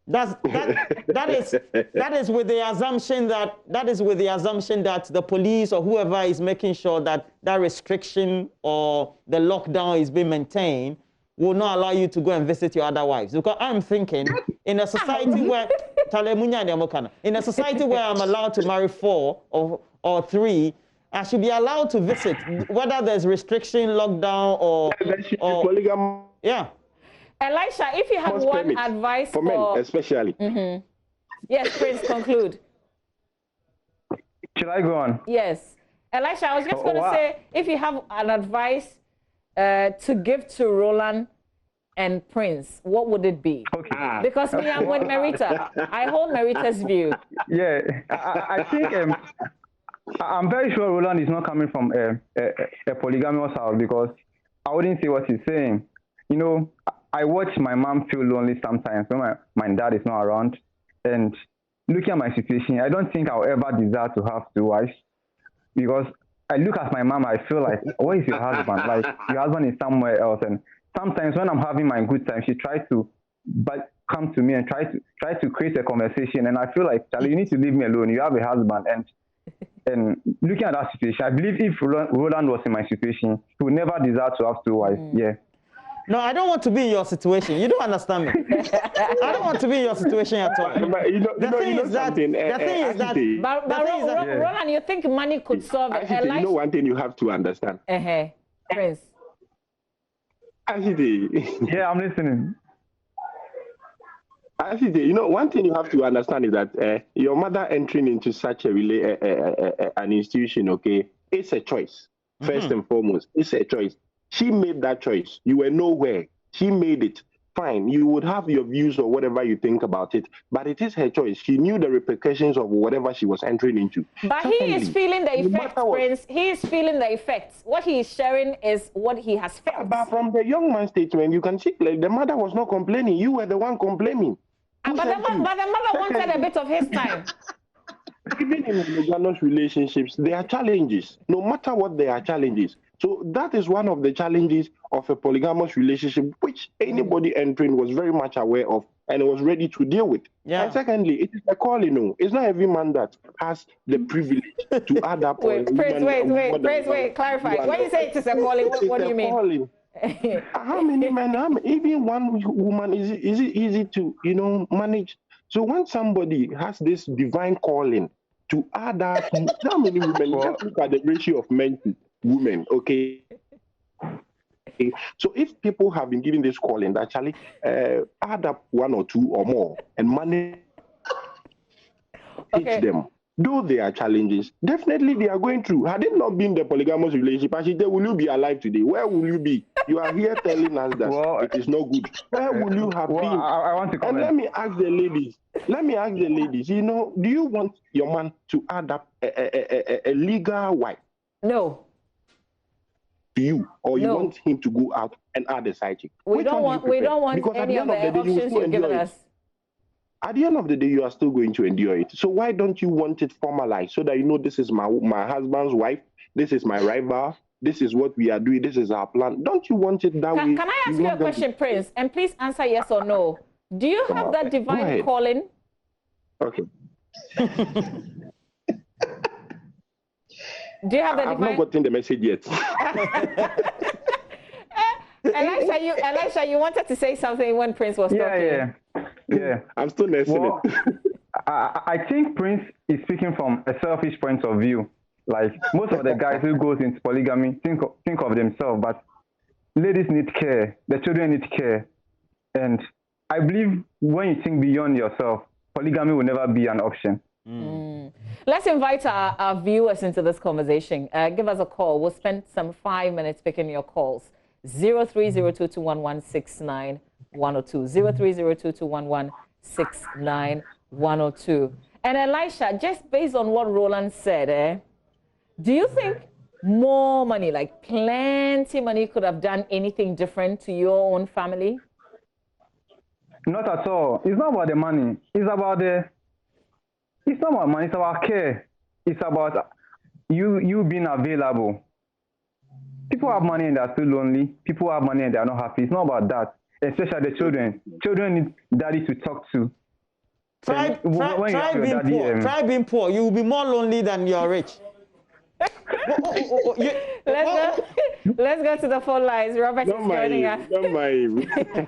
That is with the assumption that the police or whoever is making sure that restriction or the lockdown is being maintained will not allow you to go and visit your other wives. Because I'm thinking in a society where I'm allowed to marry 4 or 3, I should be allowed to visit, whether there's restriction, lockdown, or polygamy. Yeah. Elisha, if you have one advice for men, especially. Yes, Prince, conclude. Should I go on? Yes. Elisha, I was just going to say, if you have an advice to give to Roland and Prince, what would it be? Okay. Because me, I'm with Marita. I hold Marita's view. Yeah, I think I'm very sure Roland is not coming from a polygamous house, because I wouldn't say what he's saying. You know, I watch my mom feel lonely sometimes when my dad is not around. And looking at my situation, I don't think I'll ever desire to have 2 wives, because I look at my mom, I feel like, where is your husband? Like, your husband is somewhere else. And sometimes when I'm having my good time, she tries to come to me and try to create a conversation. And I feel like, Charlie, you need to leave me alone. You have a husband. And And looking at that situation, I believe if Roland was in my situation, he would never desire to have two wives. Yeah. No, I don't want to be in your situation. You don't understand me. I don't want to be in your situation at all. The thing is that Roland, you think money could solve it? You know one thing you have to understand. Prince. Yeah, I'm listening. You know, one thing you have to understand is that your mother entering into such an institution, okay, it's a choice. First and foremost, it's a choice. She made that choice. You were nowhere. She made it. Fine. You would have your views or whatever you think about it, but it is her choice. She knew the repercussions of whatever she was entering into. But he is feeling the effects, Prince. He is feeling the effects. What he is sharing is what he has felt. But from the young man's statement, you can see like the mother was not complaining. You were the one complaining. But the mother wanted a bit of his time. Even in monogamous relationships, there are challenges. No matter what, there are challenges. So that is one of the challenges of a polygamous relationship, which anybody entering was very much aware of and was ready to deal with. Yeah. And secondly, it is a calling. It's not every man that has the privilege to add up. Wait, clarify. When you say it is a calling, what do you mean? Calling. How many men? Even one woman is it easy to manage? So when somebody has this divine calling to add up, how many women? Just look at the ratio of men to women. Okay. So if people have been given this calling, actually add up one or two or more and manage them. Though there are challenges, definitely they are going through. Had it not been the polygamous relationship, I should say, will you be alive today? Where will you be? You are here telling us that it is not good. Where will you have been? I want to comment. And let me ask the ladies. Do you want your man to add up a legal wife? No. To you, or you want him to go out and add a side chick? We don't want any of the options you've given us. At the end of the day, you are still going to endure it. So why don't you want it formalized so that you know this is my husband's wife, this is my rival, this is what we are doing, this is our plan? Don't you want it that way? Can I ask you a question, Prince? And please answer yes or no. Do you have that divine calling? Okay. Do you have the divine? I've not gotten the message yet. Elisha, you wanted to say something when Prince was talking. Yeah. I'm still listening. Well, I think Prince is speaking from a selfish point of view. Like most of the guys who goes into polygamy think of themselves, but ladies need care. The children need care. And I believe when you think beyond yourself, polygamy will never be an option. Let's invite our viewers into this conversation. Give us a call. We'll spend some 5 minutes picking your calls. 030221169102. 030221169102. And Elisha, just based on what Roland said, do you think more money, like plenty money, could have done anything different to your own family? Not at all. It's not about the money. It's not about money. It's about care. It's about you being available. People have money and they're still lonely. People have money and they're not happy. It's not about that. Especially the children. Children need daddy to talk to. Try being poor. You will be more lonely than you're rich. Let's go to the phone lines. Robert is joining us.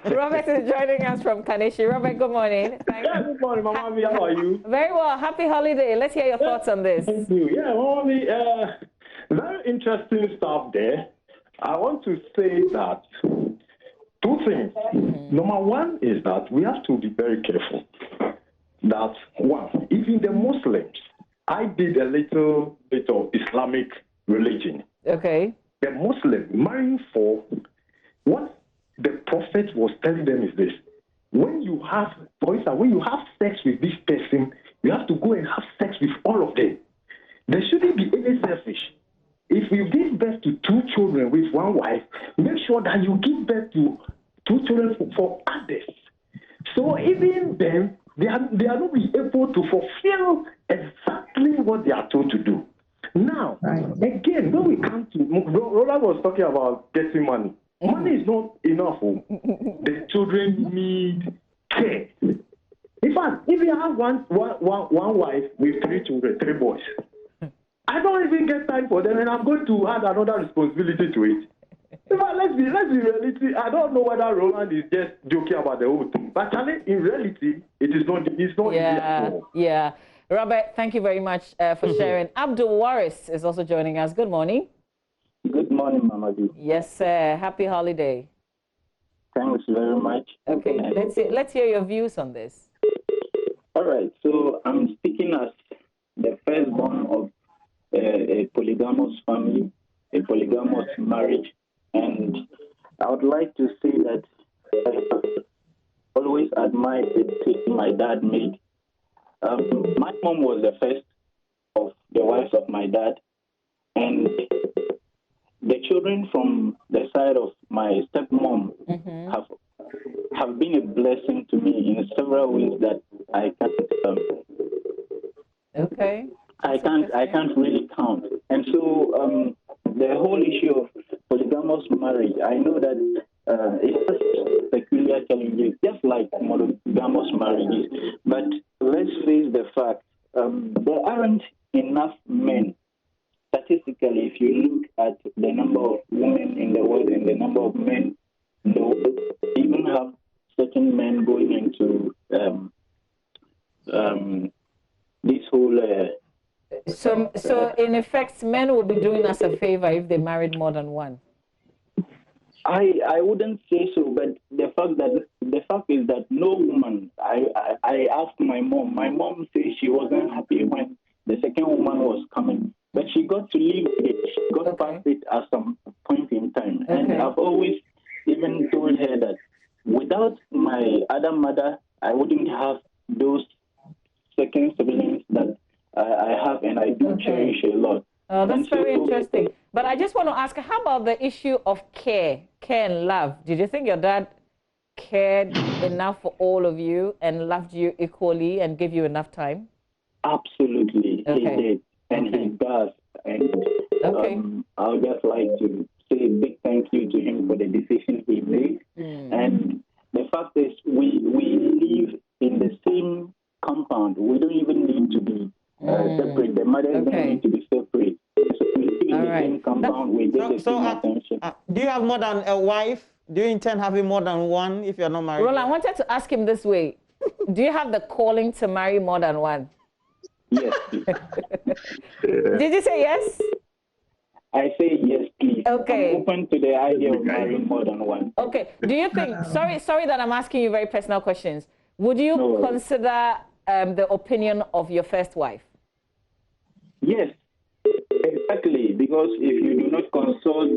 Robert is joining us from Kaneshi. Robert, good morning. Yeah, good morning, Mama. How are you? Very well. Happy holiday. Let's hear your thoughts on this. Thank you. Yeah, Mama, very interesting stuff there. I want to say that two things. Number one is that we have to be very careful. That one, even the Muslims, I did a little bit of Islamic religion. Okay. The Muslim marrying for what the Prophet was telling them is this: when you have, for instance, when you have sex with this person, you have to go and have sex with all of them. There shouldn't be any selfish. If you give birth to 2 children with one wife, make sure that you give birth to 2 children for others. So even then, they are not be able to fulfill exactly what they are told to do. Now, again, when we come to, Roland was talking about getting money. Money is not enough. The children need care. In fact, if you have one wife with 3 children, 3 boys, I get time for them, and I'm going to add another responsibility to it. Let's be reality. I don't know whether Roland is just joking about the whole thing, but in reality, it's not easy at all. Yeah. Robert, thank you very much for sharing. Abdul Waris is also joining us. Good morning. Good morning, Mamadou. Yes, sir. Happy holiday. Thanks very much. Okay, let's hear your views on this. All right, so I'm speaking as the firstborn of a polygamous family, a polygamous marriage, and I would like to say that I always admired the decision my dad made. My mom was the first of the wives of my dad, and the children from the side of my stepmom have been a blessing to me in several ways that I can't really count. And so the whole issue of polygamous marriage, I know that it has peculiar challenges, just like monogamous marriages. But let's face the fact, there aren't enough men. Statistically, if you look at the number of women in the world and the number of men in the world, even have certain men going into this whole... So in effect, men will be doing us a favor if they married more than one. I wouldn't say so, but the fact is that no woman. I asked my mom. My mom said she wasn't happy when the second woman was coming, but she got to leave it. She got past it at some point in time, and I've always even told her that without my other mother, I wouldn't have those second siblings that I have, and I do cherish a lot. That's very interesting. But I just want to ask, how about the issue of care and love? Did you think your dad cared enough for all of you and loved you equally and gave you enough time? Absolutely, he did, and he does. And I would just like to say a big thank you to him for the decision he made. And the fact is, we live in the same compound. We don't even need to be separate. The mothers don't need to be separate. So we live in the same compound. We get the same attention. Do you have more than a wife? Do you intend having more than one if you're not married? Roland, I wanted to ask him this way. Do you have the calling to marry more than one? Yes. Did you say yes? I say yes, please. Okay. I'm open to the idea of marrying more than one. Okay. Do you think, sorry that I'm asking you very personal questions. Would you consider the opinion of your first wife? Yes, exactly. Because if you do not consult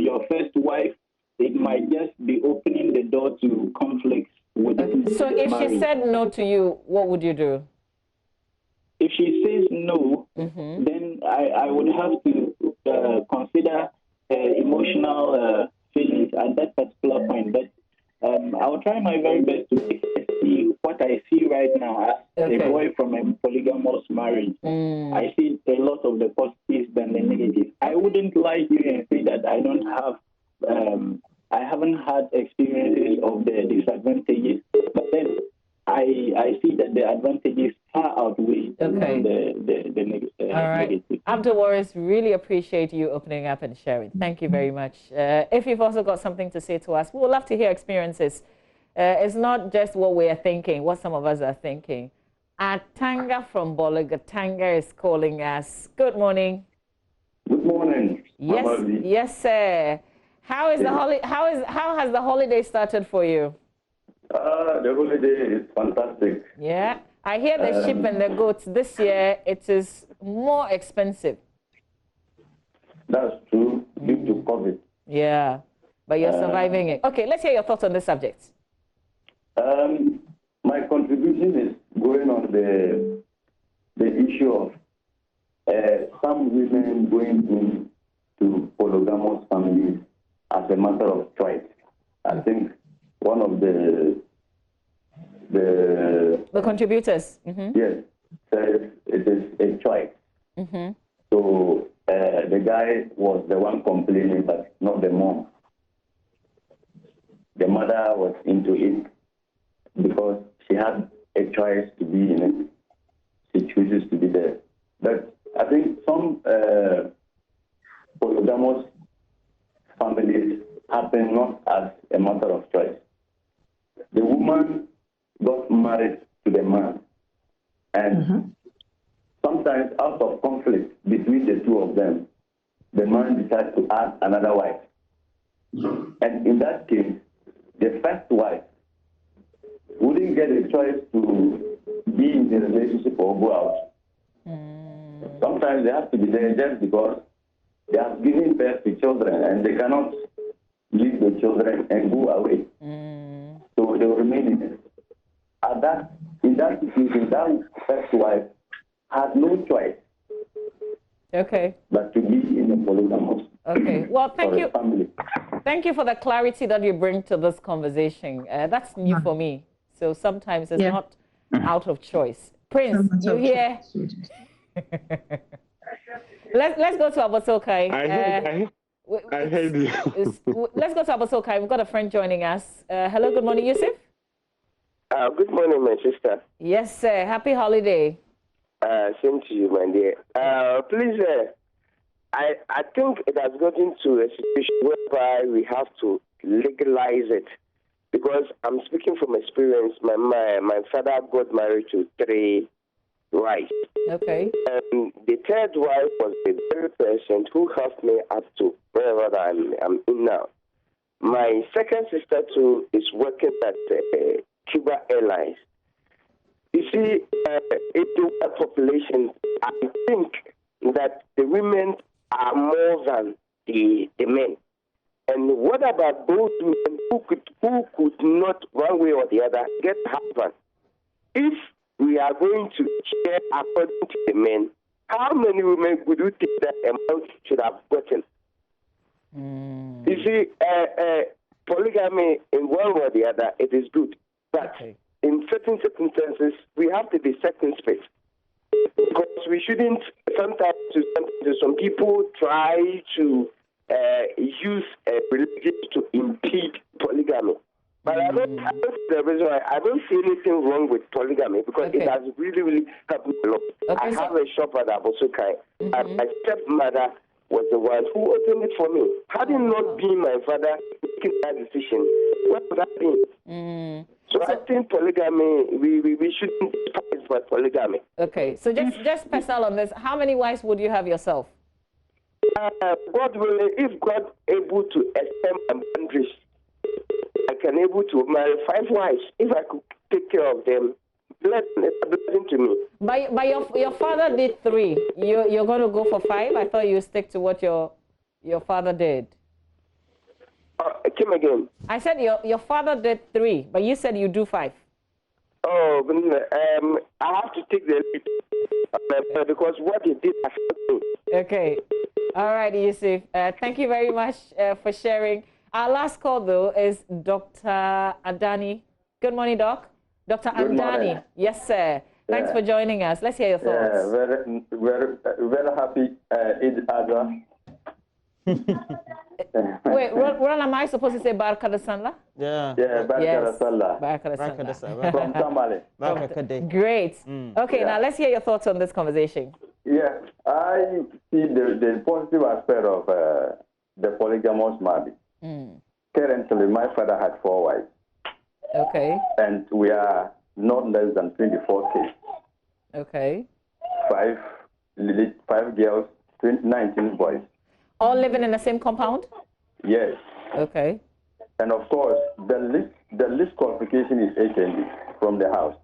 your first wife, it might just be opening the door to conflicts within So if she said no to you, what would you do? If she says no, then I would have to consider emotional feelings at that particular point. But I'll try my very best to see what I see right now as a boy from a polygamous marriage. I see a lot of the positives than the negatives. I wouldn't lie to you and say that I don't have, I haven't had experiences of the disadvantages, but then I see that the advantages far outweigh the negative. Abdul Waris, really appreciate you opening up and sharing. Thank you very much. If you've also got something to say to us, we would love to hear experiences. It's not just what we are thinking, what some of us are thinking. Atanga from Bologatanga is calling us. Good morning. Good morning. Yes, sir. How is the how has the holiday started for you? The holiday is fantastic. Yeah, I hear the sheep and the goats this year, it is more expensive. That's true, due to COVID. Yeah, but you're surviving it. Okay, let's hear your thoughts on this subject. My contribution is going on the issue of some women going into polygamous families as a matter of choice. I think one of the contributors. Yes, says it is a choice. So the guy was the one complaining, but not the mom. The mother was into it because she had a choice to be in it. She chooses to be there. But I think some happened not as a matter of choice. The woman got married to the man, and sometimes out of conflict between the two of them, the man decides to add another wife. And in that case, the first wife wouldn't get a choice to be in the relationship or go out. Sometimes they have to be there just because they have given birth to children and they cannot leave the children and go away. So they will remain in it. In that situation, that first wife had no choice. Okay. But to be in a polygamous. Okay. Well, thank you. Family. Thank you for the clarity that you bring to this conversation. That's new for me. So sometimes it's not out of choice. Prince, you hear? Let's go to Abosokai. I heard you. Let's go to Abosokai. We've got a friend joining us. Hello, good morning, Yusuf. Good morning, my sister. Yes, sir. Happy holiday. Same to you, my dear. Please, I think it has gotten to a situation whereby we have to legalize it. Because I'm speaking from experience. My father got married to 3 wives. Okay. And the 3rd wife was the very person who helped me up to wherever I'm in now. My second sister, too, is working at Cuba Airlines. You see, in the world population, I think that the women are more than the men. And what about those women who could not, one way or the other, get husband? If we are going to share according to the men, how many women would you think that a man should have gotten? You see, polygamy in one way or the other, it is good. But in certain circumstances, we have to be circumspect. Because we shouldn't, sometimes some people try to use religion to impede polygamy. But I don't see anything wrong with polygamy because it has really, really helped me a lot. I have a shop at Abosokai, and my stepmother was the one who opened it for me. Had it not been my father making that decision, what would that be? So I think polygamy, we shouldn't despise by polygamy. Okay, so just personal on this, how many wives would you have yourself? God willing, if God able to extend my boundaries, I can able to marry 5 wives. If I could take care of them, it's a blessing to me. But your father did 3. You're going to go for 5? I thought you stick to what your father did. Come again. I said your father did 3, but you said you do 5. Oh, I have to take the lead because what he did affected me. Okay. All right, Yusuf. Thank you very much for sharing. Our last call, though, is Dr. Adani. Good morning, Doc. Dr. Adani. Yes, sir. Thanks for joining us. Let's hear your thoughts. Very happy Eid Adha. Wait, Ron, am I supposed to say Barka da Sallah? Yeah, Barka da Sallah. Barka da Sallah. From Tamale. Great. Okay, now let's hear your thoughts on this conversation. Yeah, I see the positive aspect of the polygamous marriage. Currently, my father had 4 wives. Okay. And we are not less than 24 kids. Okay. 5 girls, 19 boys. All living in the same compound? Yes. Okay. And of course, the least qualification is HND from the house.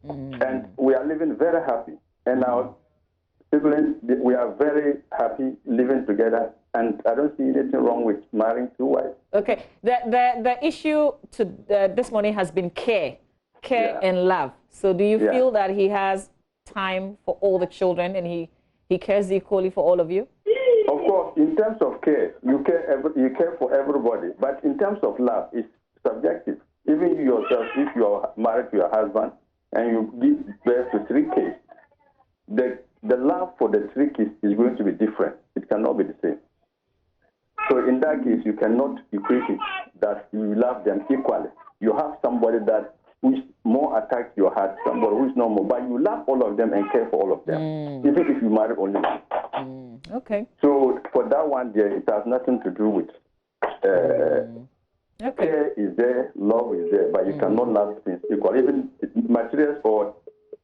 And we are living very happy. And our siblings, we are very happy living together. And I don't see anything wrong with marrying 2 wives. Okay. The issue to this morning has been care and love. So do you feel that he has time for all the children and he cares equally for all of you? Of course, in terms of care, you care for everybody. But in terms of love, it's subjective. Even you yourself, if you are married to your husband and you give birth to 3 kids, the love for the 3 kids is going to be different. It cannot be the same. So in that case, you cannot equate it that you love them equally. You have somebody who is more attached to your heart, somebody who is not more, but you love all of them and care for all of them, even if you marry only one. Okay. So for that one, it has nothing to do with Care is there, love is there, but you cannot love things equal. Even materials for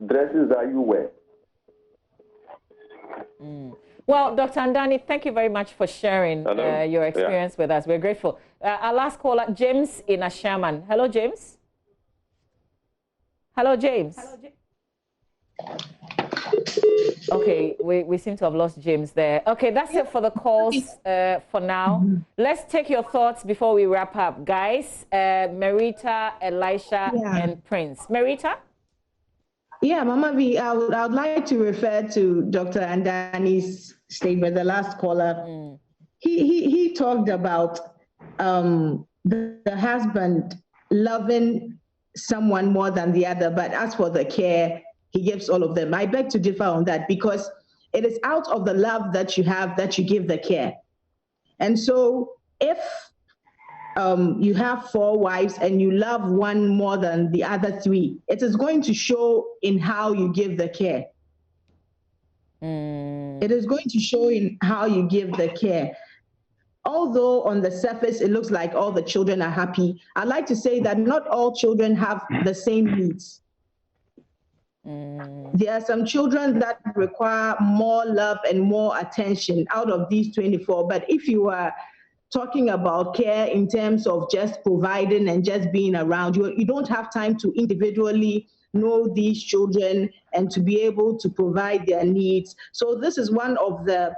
dresses that you wear. Well, Dr. Andani, thank you very much for sharing your experience with us. We're grateful. Our last caller, James in Ashaman. Hello, James. Hello, James. Okay, we seem to have lost James there. Okay, that's it for the calls for now. Let's take your thoughts before we wrap up. Guys, Merita, Elisha, and Prince. Merita? Yeah, Mama V, I would like to refer to Dr. Andani's statement, the last caller. He talked about the husband loving someone more than the other, but as for the care, he gives all of them. I beg to differ on that, because it is out of the love that you have that you give the care. And so if you have 4 wives and you love one more than the other 3, it is going to show in how you give the care. It is going to show in how you give the care. Although on the surface it looks like all the children are happy, I'd like to say that not all children have the same needs. There are some children that require more love and more attention out of these 24. But if you are talking about care in terms of just providing and just being around, you don't have time to individually know these children and to be able to provide their needs. So this is one of the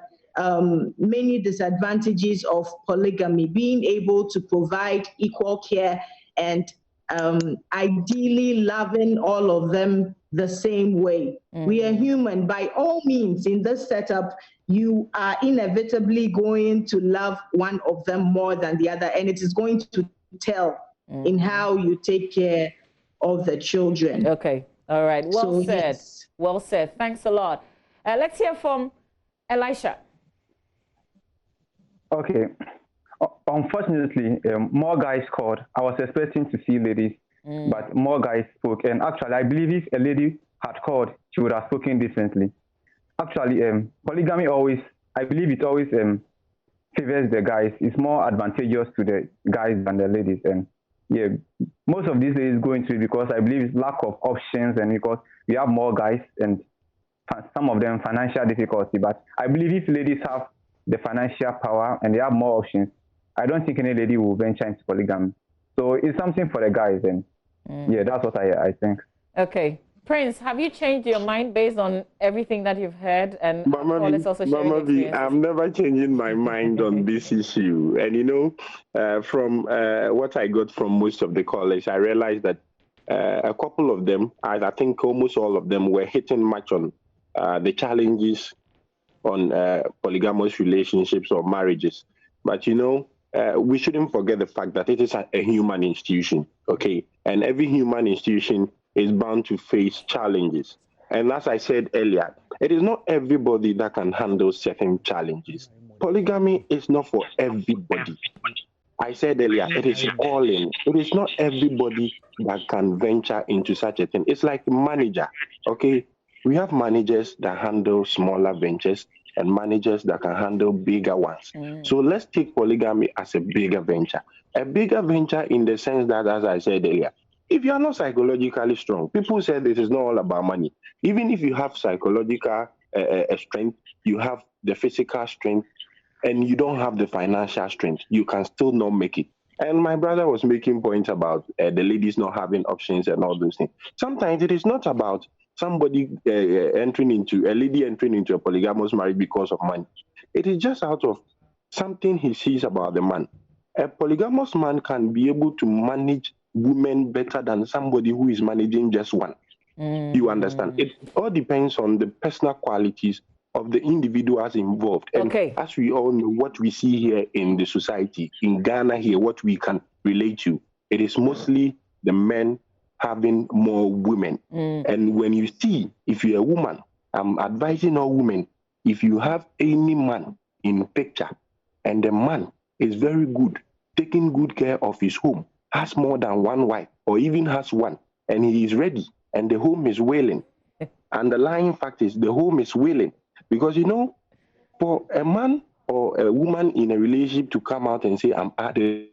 many disadvantages of polygamy, being able to provide equal care and ideally loving all of them the same way. We are human. By all means, in this setup, you are inevitably going to love one of them more than the other, and it is going to tell in how you take care of the children. Okay. All right. Well said. Yes. Well said. Thanks a lot. Let's hear from Elisha. Okay. Unfortunately, more guys called. I was expecting to see ladies, but more guys spoke. And actually, I believe if a lady had called, she would have spoken decently. Actually, polygamy always, I believe it always favors the guys. It's more advantageous to the guys than the ladies. And yeah, most of these ladies go into it because I believe it's lack of options and because we have more guys and some of them financial difficulty. But I believe if ladies have the financial power and they have more options, I don't think any lady will venture into polygamy. So it's something for the guys, and yeah, that's what I think. Okay. Prince, have you changed your mind based on everything that you've heard? And Mama V, I'm never changing my mind on this issue. And you know, from what I got from most of the callers, I realized that a couple of them, I think almost all of them, were hitting much on the challenges on polygamous relationships or marriages. But you know, we shouldn't forget the fact that it is a human institution, okay? And every human institution is bound to face challenges. And as I said earlier, it is not everybody that can handle certain challenges. Polygamy is not for everybody. I said earlier, it is calling. It is not everybody that can venture into such a thing. It's like a manager, okay? We have managers that handle smaller ventures and managers that can handle bigger ones. So let's take polygamy as a bigger venture. A bigger venture in the sense that, as I said earlier, if you are not psychologically strong, people say this is not all about money. Even if you have psychological strength, you have the physical strength, and you don't have the financial strength, you can still not make it. And my brother was making points about the ladies not having options and all those things. Sometimes it is not about somebody a lady entering into a polygamous marriage because of money. It is just out of something he sees about the man. A polygamous man can be able to manage women better than somebody who is managing just one. You understand? It all depends on the personal qualities of the individuals involved. And as we all know, what we see here in the society, in Ghana here, what we can relate to, it is mostly the men having more women. And when you see, if you're a woman, I'm advising all women, if you have any man in picture and the man is very good, taking good care of his home, has more than one wife or even has one, and he is ready and the home is wailing. And the lying fact is the home is wailing because, you know, for a man or a woman in a relationship to come out and say, I'm adding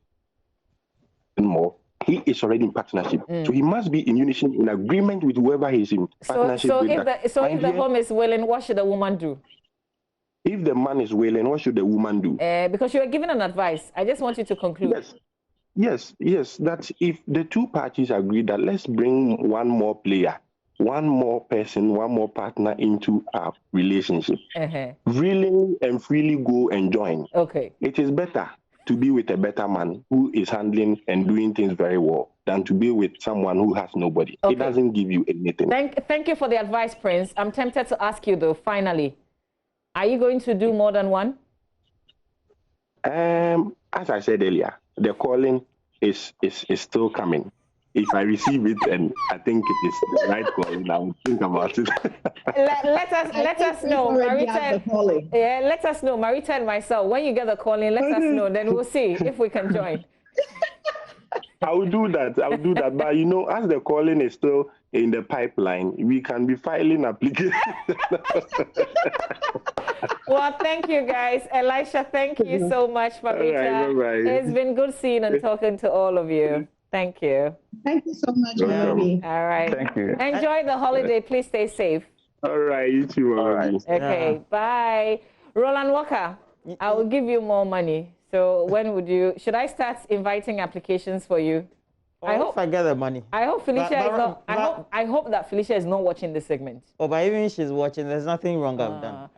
more, he is already in partnership. So he must be in unison, in agreement with whoever he's in partnership with. If the home is willing, what should the woman do? If the man is willing, what should the woman do? Because you were given an advice. I just want you to conclude. Yes. That if the two parties agree that let's bring one more player, one more person, one more partner into our relationship, really and freely go and join. Okay. It is better to be with a better man who is handling and doing things very well than to be with someone who has nobody. It doesn't give you anything. Thank you for the advice, Prince. I'm tempted to ask you though, finally, are you going to do more than one? As I said earlier, the calling is still coming. If I receive it and I think it is the right calling, I will think about it. let us know, Marita. Let us know, Marita and myself. When you get the calling, let us know. Then we'll see if we can join. I will do that. But you know, as the calling is still in the pipeline, we can be filing applications. Well, thank you, guys. Elisha, thank you so much, Marita. Right, it's been good seeing and talking to all of you. Thank you. Thank you so much, Mary. All right. Thank you. Enjoy the holiday. Please stay safe. All right, you too. All right. Okay, bye. Roland Walker, I will give you more money. So when would you, should I start inviting applications for you? I hope I get the money. I hope Felicia is not, I hope that Felicia is not watching this segment. Oh, but even if she's watching, there's nothing wrong I've done.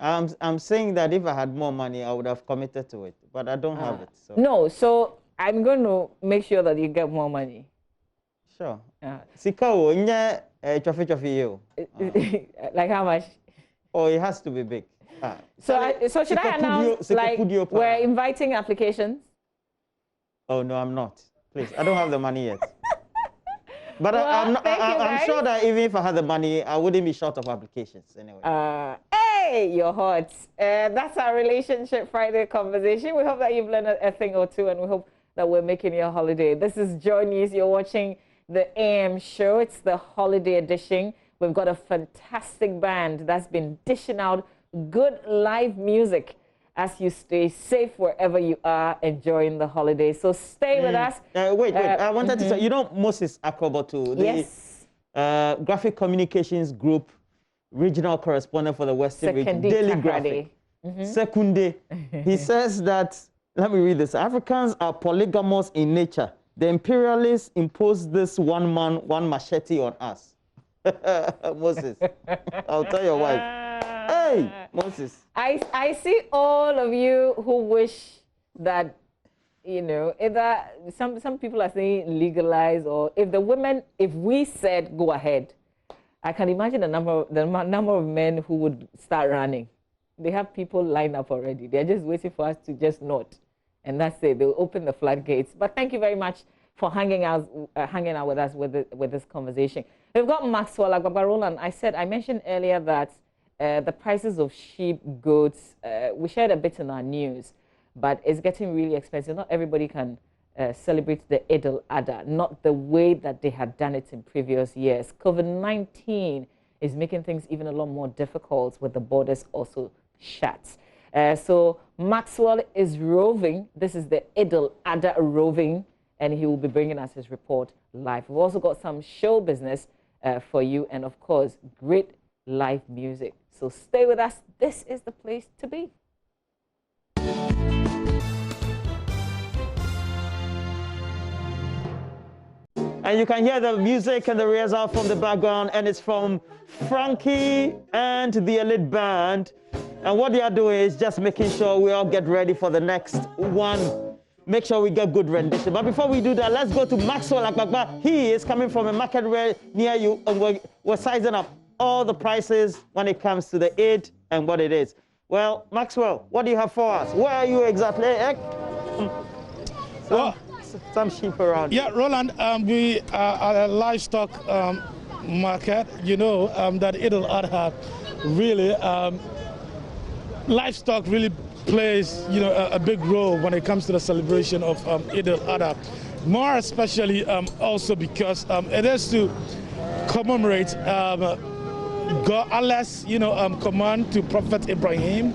I'm saying that if I had more money, I would have committed to it, but I don't have it. So. No, so I'm going to make sure that you get more money. Sure. Sika like how much? Oh, it has to be big. So should I announce like we're inviting applications? Oh no, I'm not. Please, I don't have the money yet. But well, I'm sure that even if I had the money, I wouldn't be short of applications anyway. Hey, you're hot. That's our Relationship Friday conversation. We hope that you've learned a thing or two, and we hope that we're making your holiday. This is Joy News. You're watching the AM show. It's the holiday edition. We've got a fantastic band that's been dishing out good live music as you stay safe wherever you are enjoying the holiday. So stay with us. Wait. I wanted to say, you know Moses Akobotu, the graphic communications group regional correspondent for the Western Region, Daily Graphic. Secunde. He says that, let me read this. Africans are polygamous in nature. The imperialists imposed this one man, one machete on us. Moses, I'll tell your wife. Hey, Moses. I see all of you who wish that, you know, either some people are saying legalize, or if the women, if we said go ahead, I can imagine the number of men who would start running. They have people lined up already. They're just waiting for us to just nod, and that's it. They'll open the floodgates. But thank you very much for hanging out with us with this conversation. We've got Maxwell Agbabarola. I mentioned earlier that the prices of sheep, goats, we shared a bit in our news, but it's getting really expensive. Not everybody can celebrate the Eid al-Adha, not the way that they had done it in previous years. COVID-19 is making things even a lot more difficult with the borders also shut. So Maxwell is roving. This is the Eid al-Adha roving, and he will be bringing us his report live. We've also got some show business for you, and of course, great live music. So stay with us. This is the place to be. And you can hear the music and the result from the background, and it's from Frankie and the Elite Band. And what they are doing is just making sure we all get ready for the next one. Make sure we get good rendition. But before we do that, let's go to Maxwell Agbagba. He is coming from a market near you, and we're sizing up all the prices when it comes to the Eid and what it is. Well, Maxwell, what do you have for us? Where are you exactly? Some sheep around. Yeah, Roland, we are at a livestock market. You know that Eid al-Adha really, livestock really plays, you know, a big role when it comes to the celebration of Eid al-Adha. More especially also because it is to commemorate God, Allah's, you know, command to Prophet Ibrahim,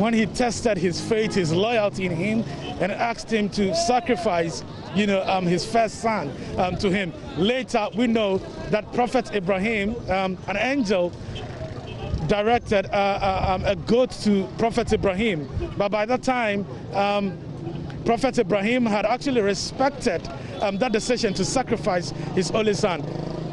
when he tested his faith, his loyalty in him, and asked him to sacrifice, his first son to him. Later, we know that Prophet Ibrahim, an angel, directed a goat to Prophet Ibrahim. But by that time, Prophet Ibrahim had actually respected that decision to sacrifice his only son.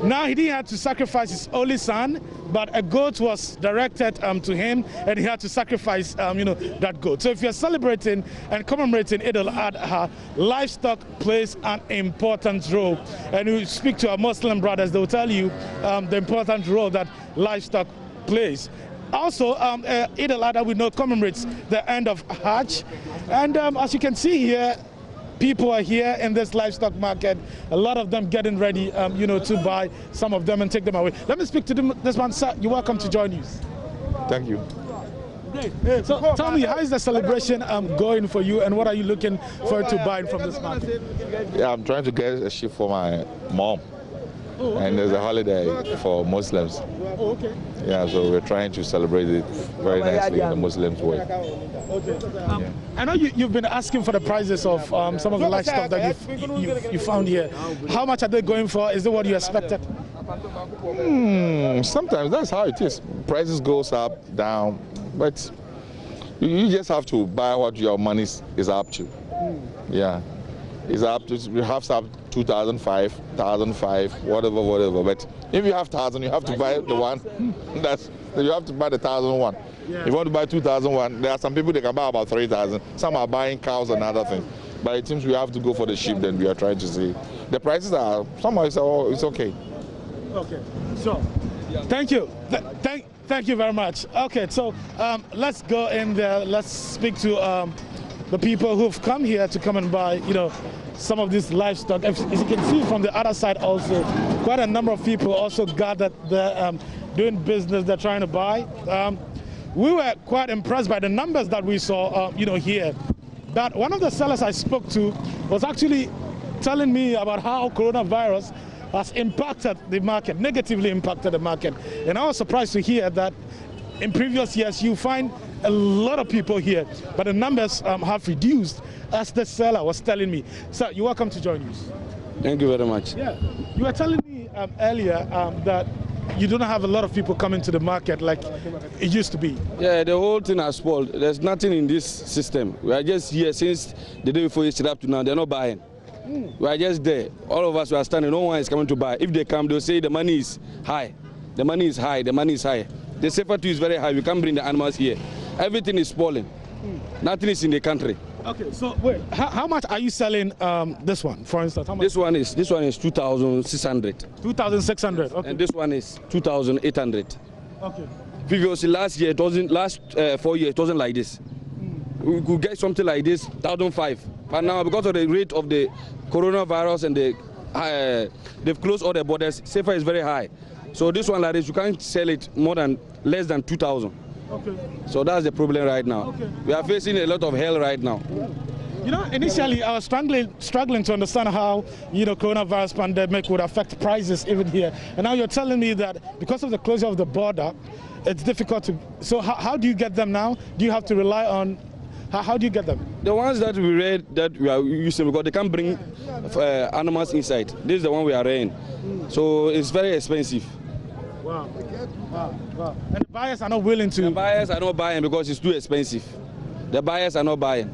Now he didn't have to sacrifice his only son, but a goat was directed to him, and he had to sacrifice, that goat. So if you're celebrating and commemorating Eid al-Adha, livestock plays an important role. And you speak to our Muslim brothers, they will tell you the important role that livestock plays. Also, Eid al-Adha, we know, commemorates the end of Hajj. And as you can see here, people are here in this livestock market. A lot of them getting ready, to buy some of them and take them away. Let me speak to this one, sir. You're welcome to join us. Thank you. Great. So tell me, how is the celebration going for you, and what are you looking forward to buying from this market? Yeah, I'm trying to get a sheep for my mom. Oh, okay. And there's a holiday for Muslims. Oh, okay. Yeah, so we're trying to celebrate it very nicely in the Muslims way. Okay. I know you've been asking for the prices of some of the livestock that you found here. How much are they going for? Is it what you expected? Sometimes that's how it is. Prices goes up, down, but you just have to buy what your money is up to. Yeah. It's up to, you have to have 2,005, 1,005, whatever. But if you have 1,000, you have to buy the one. You have to buy the 1,001. Yeah. If you want to buy 2,001, there are some people that can buy about 3,000. Some are buying cows and other things. But it seems we have to go for the sheep. Then we are trying to see the prices are somehow it's okay. Okay. So, thank you. Thank you very much. Okay. So let's go in there. Let's speak to the people who've come here to come and buy, some of this livestock. As you can see from the other side also, quite a number of people also gathered there doing business they're trying to buy. We were quite impressed by the numbers that we saw, here. But one of the sellers I spoke to was actually telling me about how coronavirus has impacted the market, negatively impacted the market. And I was surprised to hear that in previous years you find a lot of people here, but the numbers have reduced, as the seller was telling me. So you're welcome to join us. Thank you very much. Yeah, you were telling me earlier that you don't have a lot of people coming to the market like it used to be. Yeah, the whole thing has spoiled. There's nothing in this system. We are just here since the day before yesterday up to now. They're not buying. We are just there. All of us, we are standing. No one is coming to buy. If they come, they'll say the money is high. The money is high. The money is high. The safety is very high. We can't bring the animals here. Everything is spoiling. Nothing is in the country. Okay, so wait, how much are you selling this one, for instance? How much? This one is 2,600. 2,600. Okay. And this one is 2,800. Okay. Previously, last 4 years, it wasn't like this. We could get something like this, 1,500. But now, because of the rate of the coronavirus and they've closed all the borders, safer is very high. So this one like this, you can't sell it less than 2,000. Okay. So that's the problem right now. Okay. We are facing a lot of hell right now. Initially I was struggling to understand how, coronavirus pandemic would affect prices even here. And now you're telling me that because of the closure of the border, it's difficult to. So how do you get them now? Do you have to rely on? How do you get them? The ones that we read that we are using, because they can't bring animals inside. This is the one we are rearing. So it's very expensive. Wow. And the buyers are not willing to. The buyers are not buying because it's too expensive. The buyers are not buying.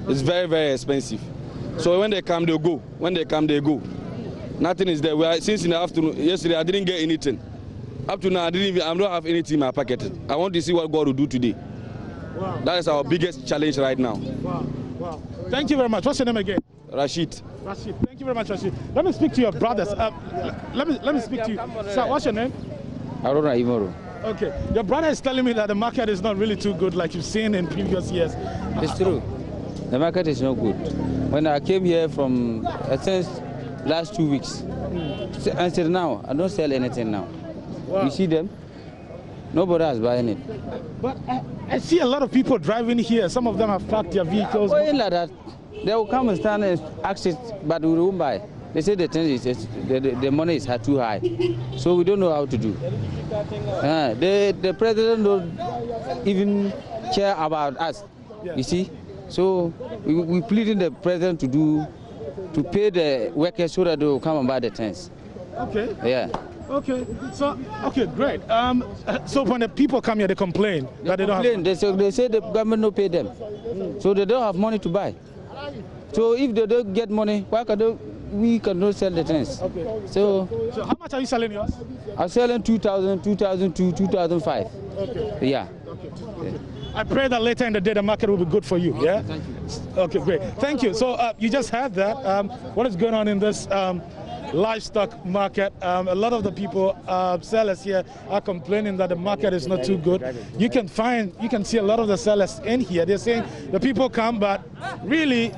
It's very, very expensive. So when they come, they go. When they come, they go. Nothing is there. Since in the afternoon, yesterday, I didn't get anything. Up to now, I don't have anything in my pocket. I want to see what God will do today. Wow. That is our biggest challenge right now. Wow. Thank you very much. What's your name again? Rashid. Thank you very much, Rashid. Let me speak to your brothers. Let me speak to you. Sir, what's your name? Aruna Imoru. Okay. Your brother is telling me that the market is not really too good like you've seen in previous years. It's true. The market is not good. When I came here from since last 2 weeks, until now, I don't sell anything now. Wow. You see them? Nobody is buying it. But I see a lot of people driving here. Some of them have parked their vehicles. Going like that, they will come and stand and ask it, but we won't buy. They say the thing is the money is too high, so we don't know how to do. The president don't even care about us. You see, so we pleading the president to pay the workers so that they will come and buy the tents. Okay. Yeah. Okay. So okay, great. So when the people come here, they complain that they don't have. They say the government no pay them, so they don't have money to buy. So if they don't get money, why we cannot sell the tents? Okay. So how much are you selling yours? I'm selling 2,000, 2002, 2005. Okay. Yeah. Okay. I pray that later in the day the market will be good for you. Yeah. Thank you. Okay, great. Thank you. So you just heard that. What is going on in this livestock market? A lot of the people, sellers here, are complaining that the market is not too good. You can see a lot of the sellers in here. They're saying the people come, but really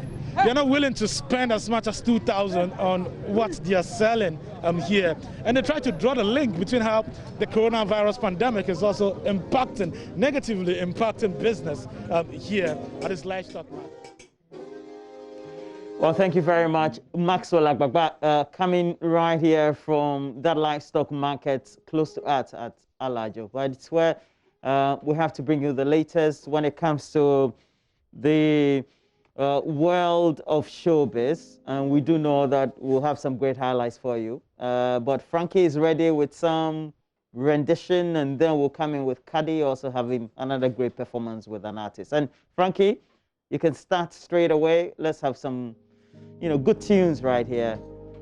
they're not willing to spend as much as 2,000 on what they are selling here. And they try to draw the link between how the coronavirus pandemic is also negatively impacting business here at this livestock market. Well, thank you very much, Maxwell Agbagba, coming right here from that livestock market close to us at Alajo. But it's where we have to bring you the latest when it comes to the world of showbiz. And we do know that we'll have some great highlights for you. But Frankie is ready with some rendition, and then we'll come in with Kadi also having another great performance with an artist. And Frankie, you can start straight away. Let's have some good tunes right here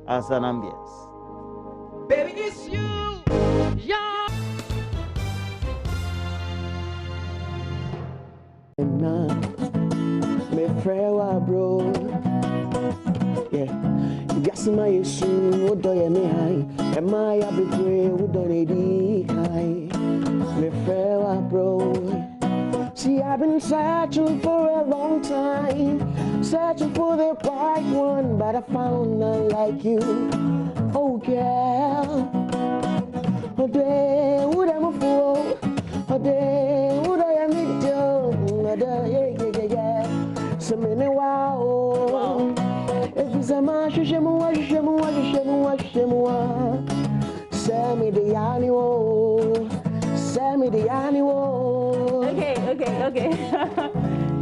as an ambience. Baby, it's you, yeah. Me frewa bro, yeah. Gas my issue, what do you me high? Am I a big way? Who don't need high? Me frewa bro. See, I've been searching for a long time, searching for the right one, but I found none like you. Oh, girl, oh, day, would I move for? Oh, day, would I meet you? Yeah. So many wow. If it's a man, send me the animal. Send me the animal. Okay.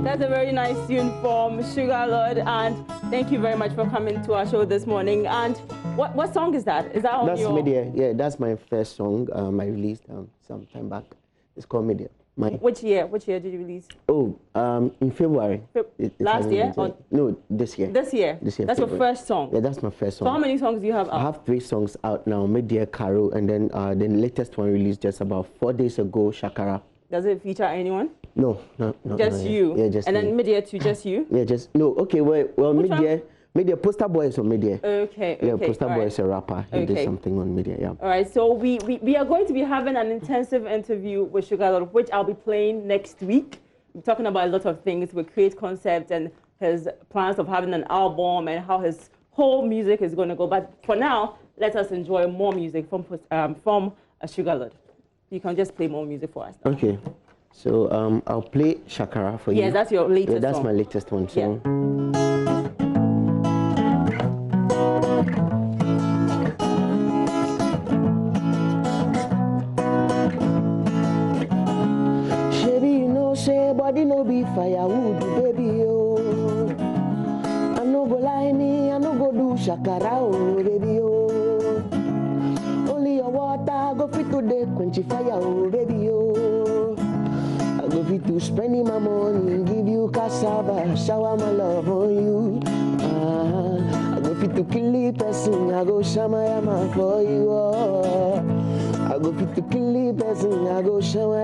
That's a very nice tune from Sugar Lord, and thank you very much for coming to our show this morning. And what song is that? Is that on your... Media. Yeah, that's my first song I released some time back. It's called Media. Which year? Which year did you release? Oh, in February. Last year? Or... No, this year. This year? This year. That's February. your first song? Yeah, that's my first song. So how many songs do you have out? I have 3 songs out now. Media, Caro, and then the latest one released just about 4 days ago, Shakara. Does it feature anyone? No. Just you? Yeah, just and me. Then Media too, just you? Yeah, just... No, okay, well Media, Poster Boy is on Media. Okay. Yeah, Poster Boy is a rapper. He did something on Media, yeah. All right, so we are going to be having an intensive interview with Sugar Lord, which I'll be playing next week. We're talking about a lot of things with Create Concept and his plans of having an album and how his whole music is going to go. But for now, let us enjoy more music from Sugar Lord. You can just play more music for us now. Okay. So I'll play Shakara for you. Yes, that's your latest that's song. My latest one. So. Yeah. Say body no be firewood, baby, oh. I no go lie me, I no go do shakara, oh, baby, oh. Only your water go fit to the quench fire, oh, baby, oh. I go fit to spending my money, give you cassava, shower my love on you. I go fit to kill the person, I go shamayama for you, oh. I go fit to kill the person, I go shamayama.